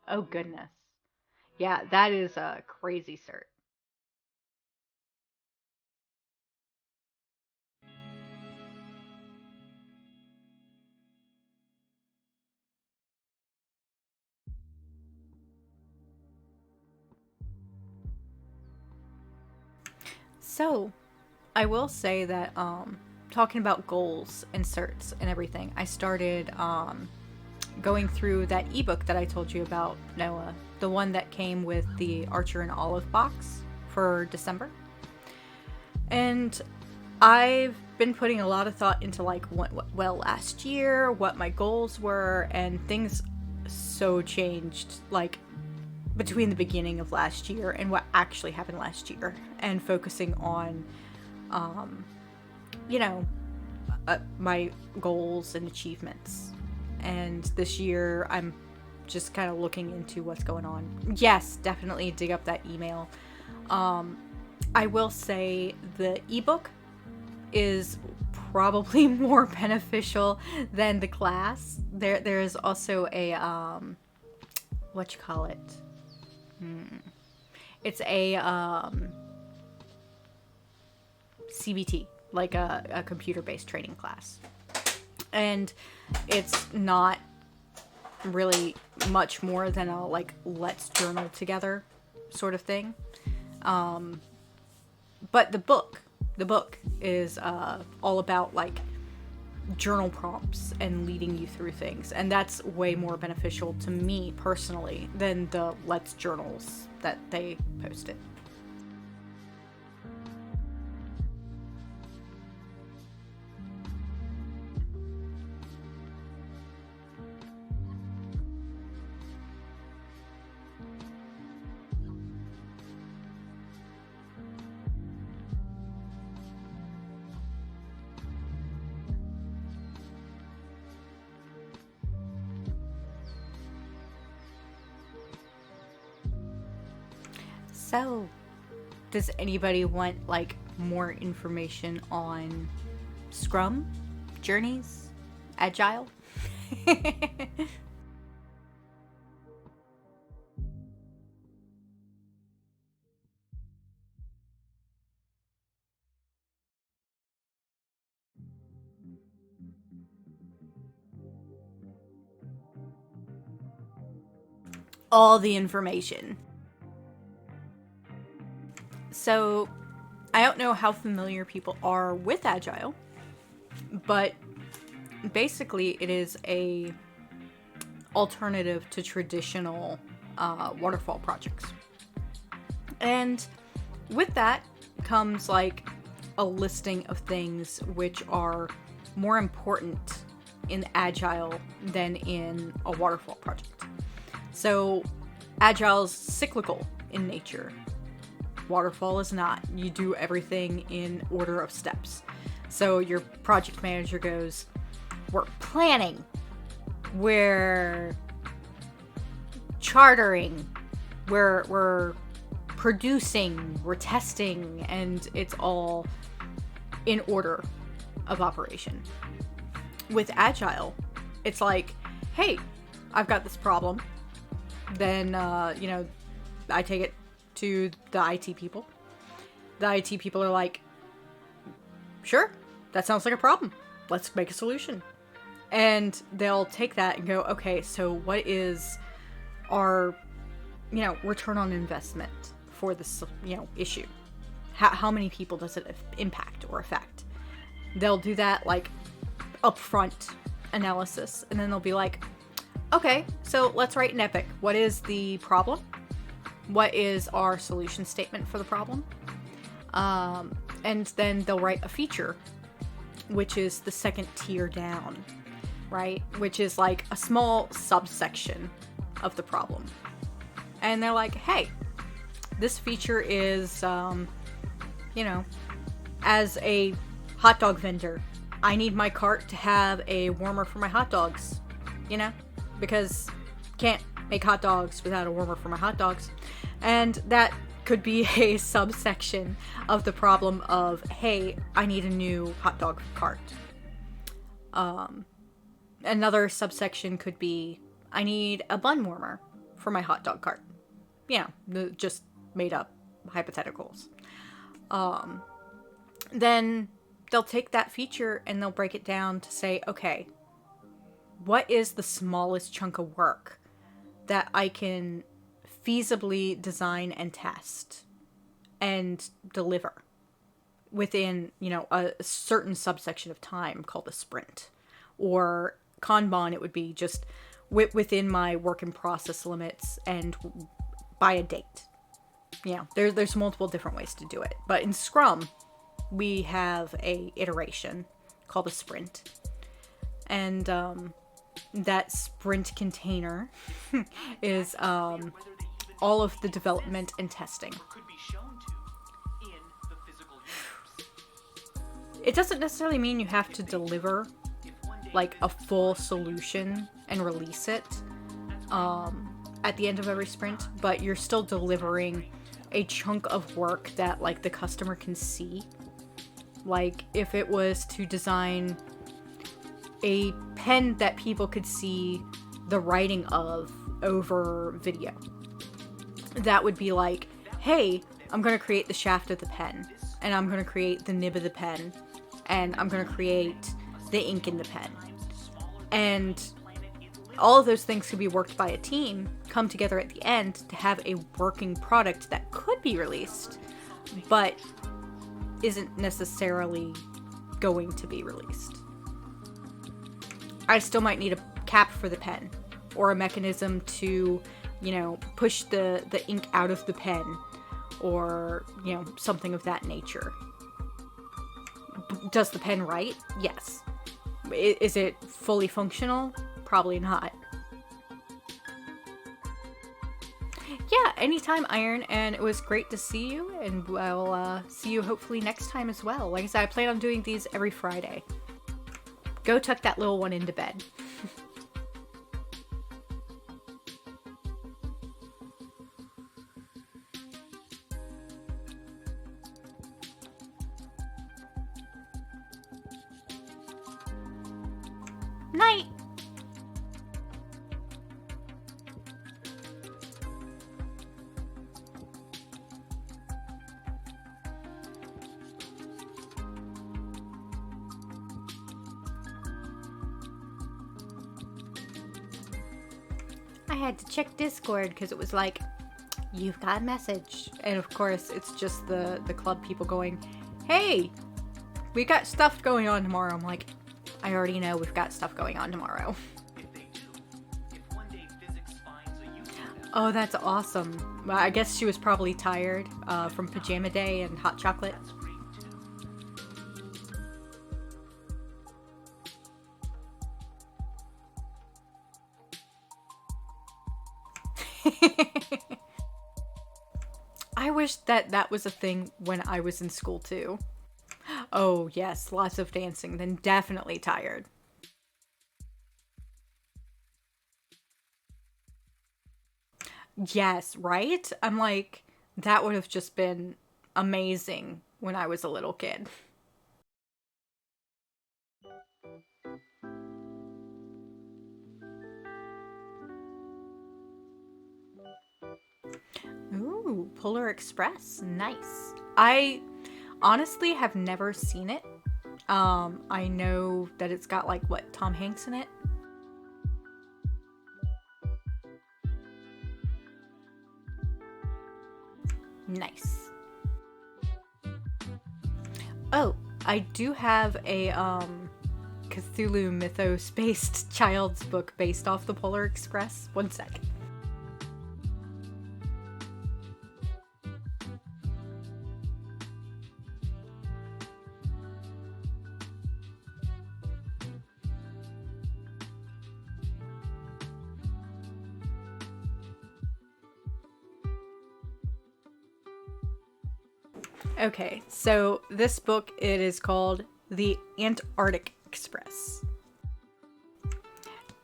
Oh, goodness. Yeah, that is a crazy cert. So, I will say that, talking about goals and certs and everything, I started going through that ebook that I told you about, Noah, the one that came with the Archer and Olive box for December. And I've been putting a lot of thought into like what well last year, what my goals were, and things so changed like between the beginning of last year and what actually happened last year, and focusing on, um, you know, my goals and achievements. And this year, I'm just kind of looking into what's going on. Yes, definitely dig up that email. I will say the ebook is probably more beneficial than the class. There is also a what you call it? It's a CBT, like a computer-based training class, and it's not really much more than a like let's journal together sort of thing. But the book is all about like journal prompts and leading you through things, and that's way more beneficial to me personally than the let's journals that they posted. So, does anybody want like more information on Scrum, Journeys, Agile? All the information. So, I don't know how familiar people are with Agile, but basically it is a alternative to traditional waterfall projects. And with that comes like a listing of things which are more important in Agile than in a waterfall project. So Agile's cyclical in nature. Waterfall is not. You do everything in order of steps. So your project manager goes, we're planning, we're chartering, we're producing, we're testing, and it's all in order of operation. With Agile, it's like, hey, I've got this problem. Then, I take it to the IT people. The IT people are like, sure, that sounds like a problem. Let's make a solution. And they'll take that and go, okay, so what is our, return on investment for this, issue? How many people does it impact or affect? They'll do that like upfront analysis, and then they'll be like, okay, so let's write an epic. What is the problem? What is our solution statement for the problem? And then they'll write a feature, which is the second tier down, right? Which is like a small subsection of the problem. And they're like, hey, this feature is, as a hot dog vendor, I need my cart to have a warmer for my hot dogs, because can't make hot dogs without a warmer for my hot dogs. And that could be a subsection of the problem of, hey, I need a new hot dog cart. Another subsection could be, I need a bun warmer for my hot dog cart. Just made up hypotheticals. Then they'll take that feature and they'll break it down to say, okay, what is the smallest chunk of work that I can feasibly design and test and deliver within, a certain subsection of time called a sprint. Or Kanban, it would be just within my work in process limits and by a date. There's multiple different ways to do it. But in Scrum, we have a iteration called a sprint. And that sprint container is all of the development and testing. It doesn't necessarily mean you have to deliver like a full solution and release it, at the end of every sprint, but you're still delivering a chunk of work that like the customer can see. Like if it was to design a pen that people could see the writing of over video, that would be like, hey, I'm going to create the shaft of the pen, and I'm going to create the nib of the pen, and I'm going to create the ink in the pen. And all of those things could be worked by a team, come together at the end to have a working product that could be released, but isn't necessarily going to be released. I still might need a cap for the pen, or a mechanism to, you know, push the ink out of the pen, or, you know, something of that nature. Does the pen write? Yes. Is it fully functional? Probably not. Yeah, anytime, Iron, and it was great to see you, and I'll see you hopefully next time as well. Like I said, I plan on doing these every Friday. Go tuck that little one into bed. Night! I had to check Discord because it was like, you've got a message. And of course, it's just the club people going, hey, we got stuff going on tomorrow. I'm like, I already know we've got stuff going on tomorrow. Oh, that's awesome. Well, I guess she was probably tired from pajama day and hot chocolate. I wish that was a thing when I was in school too. Oh yes, lots of dancing, then definitely tired. Yes, right? I'm like, that would have just been amazing when I was a little kid. Ooh, Polar Express. Nice. I honestly have never seen it. I know that it's got like what, Tom Hanks in it? Nice. Oh, I do have a Cthulhu mythos-based child's book based off the Polar Express. One sec. Okay, so this book, it is called The Antarctic Express.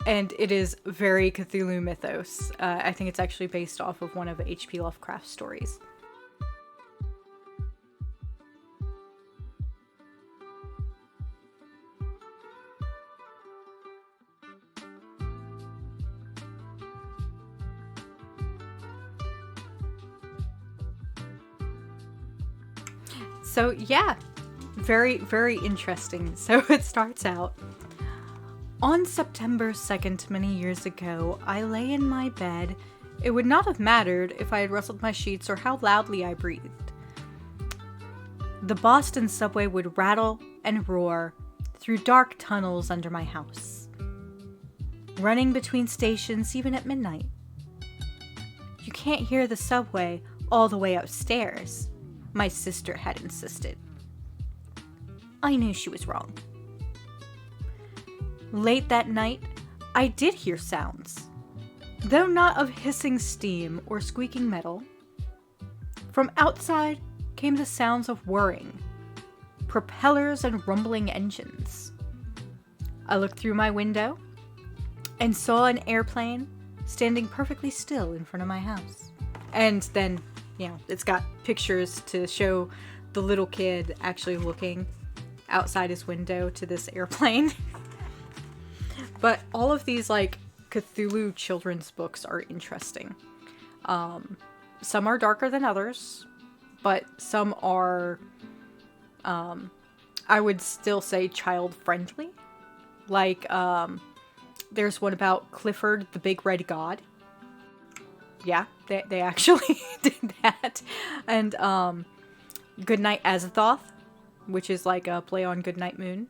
And it is very Cthulhu mythos. I think it's actually based off of one of H.P. Lovecraft's stories. So yeah, very, very interesting. So it starts out, on September 2nd, many years ago, I lay in my bed. It would not have mattered if I had rustled my sheets or how loudly I breathed. The Boston subway would rattle and roar through dark tunnels under my house, running between stations even at midnight. You can't hear the subway all the way upstairs, my sister had insisted. I knew she was wrong. Late that night, I did hear sounds, though not of hissing steam or squeaking metal. From outside came the sounds of whirring, propellers and rumbling engines. I looked through my window and saw an airplane standing perfectly still in front of my house. And then, it's got pictures to show the little kid actually looking outside his window to this airplane. But all of these, like, Cthulhu children's books are interesting. Some are darker than others, but some are, I would still say child-friendly. Like, there's one about Clifford the Big Red God. Yeah, they actually did that. And, Goodnight Azathoth, which is like a play on Goodnight Moon.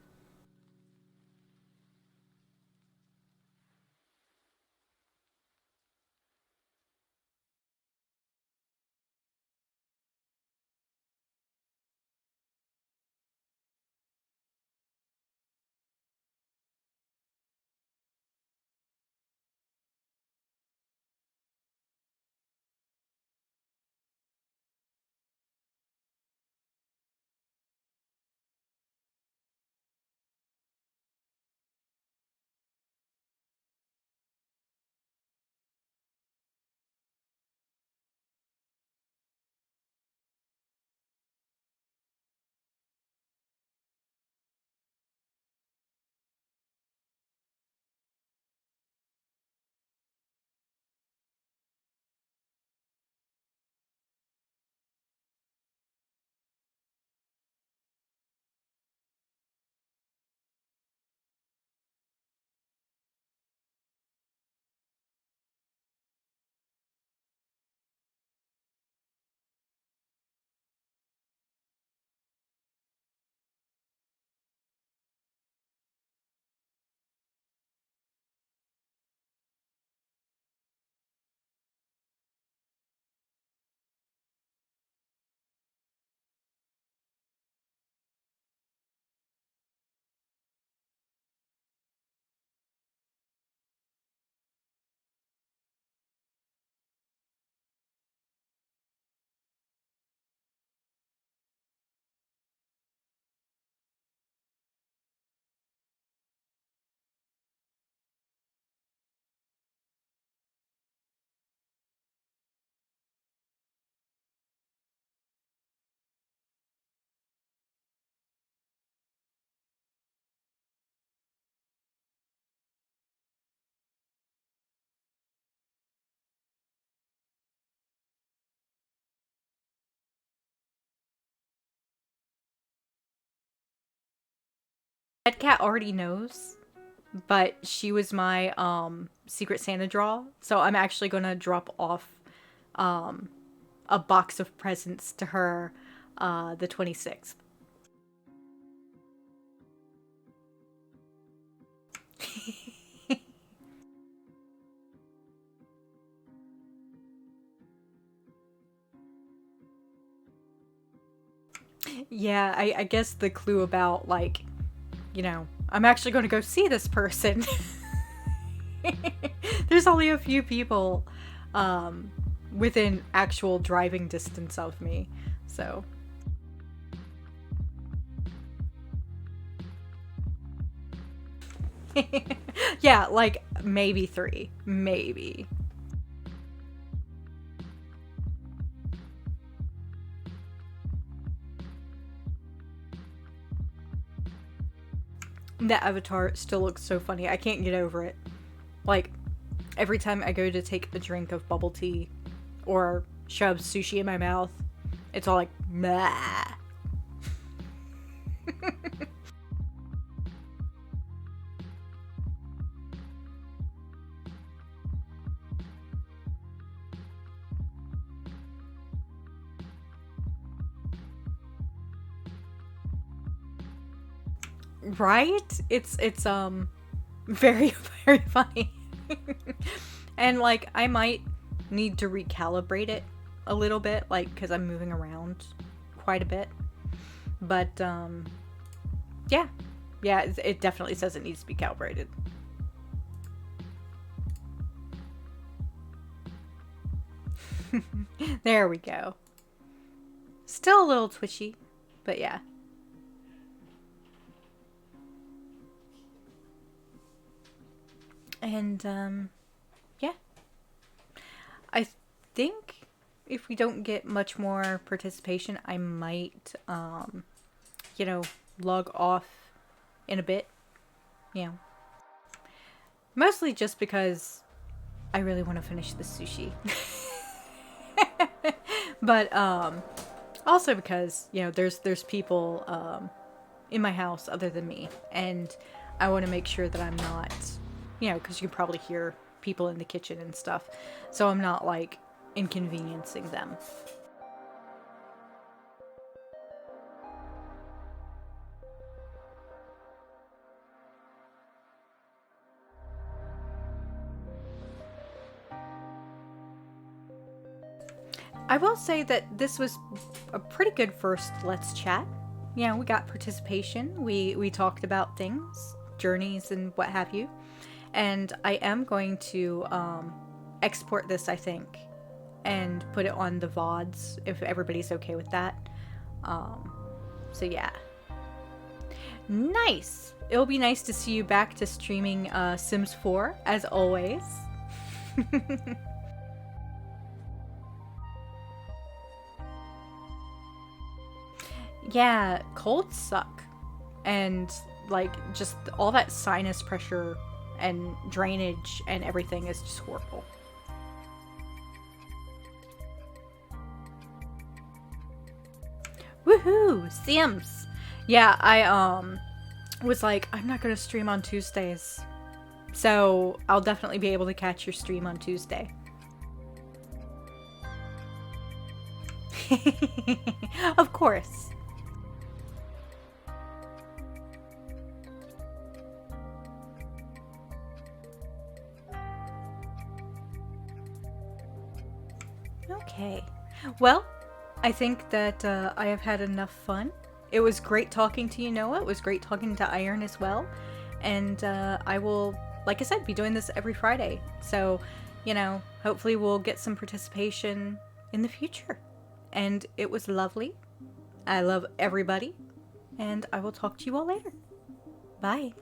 That cat already knows, but she was my Secret Santa draw, so I'm actually gonna drop off a box of presents to her the 26th. Yeah, I guess the clue about, like, I'm actually going to go see this person. There's only a few people within actual driving distance of me, so. Yeah, like, maybe 3. Maybe. That avatar still looks so funny. I can't get over it. Like, every time I go to take a drink of bubble tea or shove sushi in my mouth, it's all like, meh. Right? It's very very funny. And like I might need to recalibrate it a little bit, like cuz I'm moving around quite a bit. But yeah. Yeah, it definitely says it needs to be calibrated. There we go. Still a little twitchy, but yeah. And yeah. I think if we don't get much more participation, I might, you know, log off in a bit. You know, mostly just because I really want to finish the sushi. But also because, you know, there's people in my house other than me, and I want to make sure that I'm not, you know, because you can probably hear people in the kitchen and stuff, so I'm not like inconveniencing them. I will say that this was a pretty good first Let's Chat. You know, we got participation. We talked about things, journeys, and what have you. And I am going to export this, I think, and put it on the VODs if everybody's okay with that. So yeah. Nice! It'll be nice to see you back to streaming Sims 4, as always. Yeah, colds suck. And, like, just all that sinus pressure and drainage and everything is just horrible. Woohoo! Sims! Yeah, I, was like, I'm not gonna stream on Tuesdays. So, I'll definitely be able to catch your stream on Tuesday. Of course. Okay. Well, I think that I have had enough fun. It was great talking to you, Noah. It was great talking to Iron as well. And I will, like I said, be doing this every Friday. So, you know, hopefully we'll get some participation in the future. And it was lovely. I love everybody. And I will talk to you all later. Bye.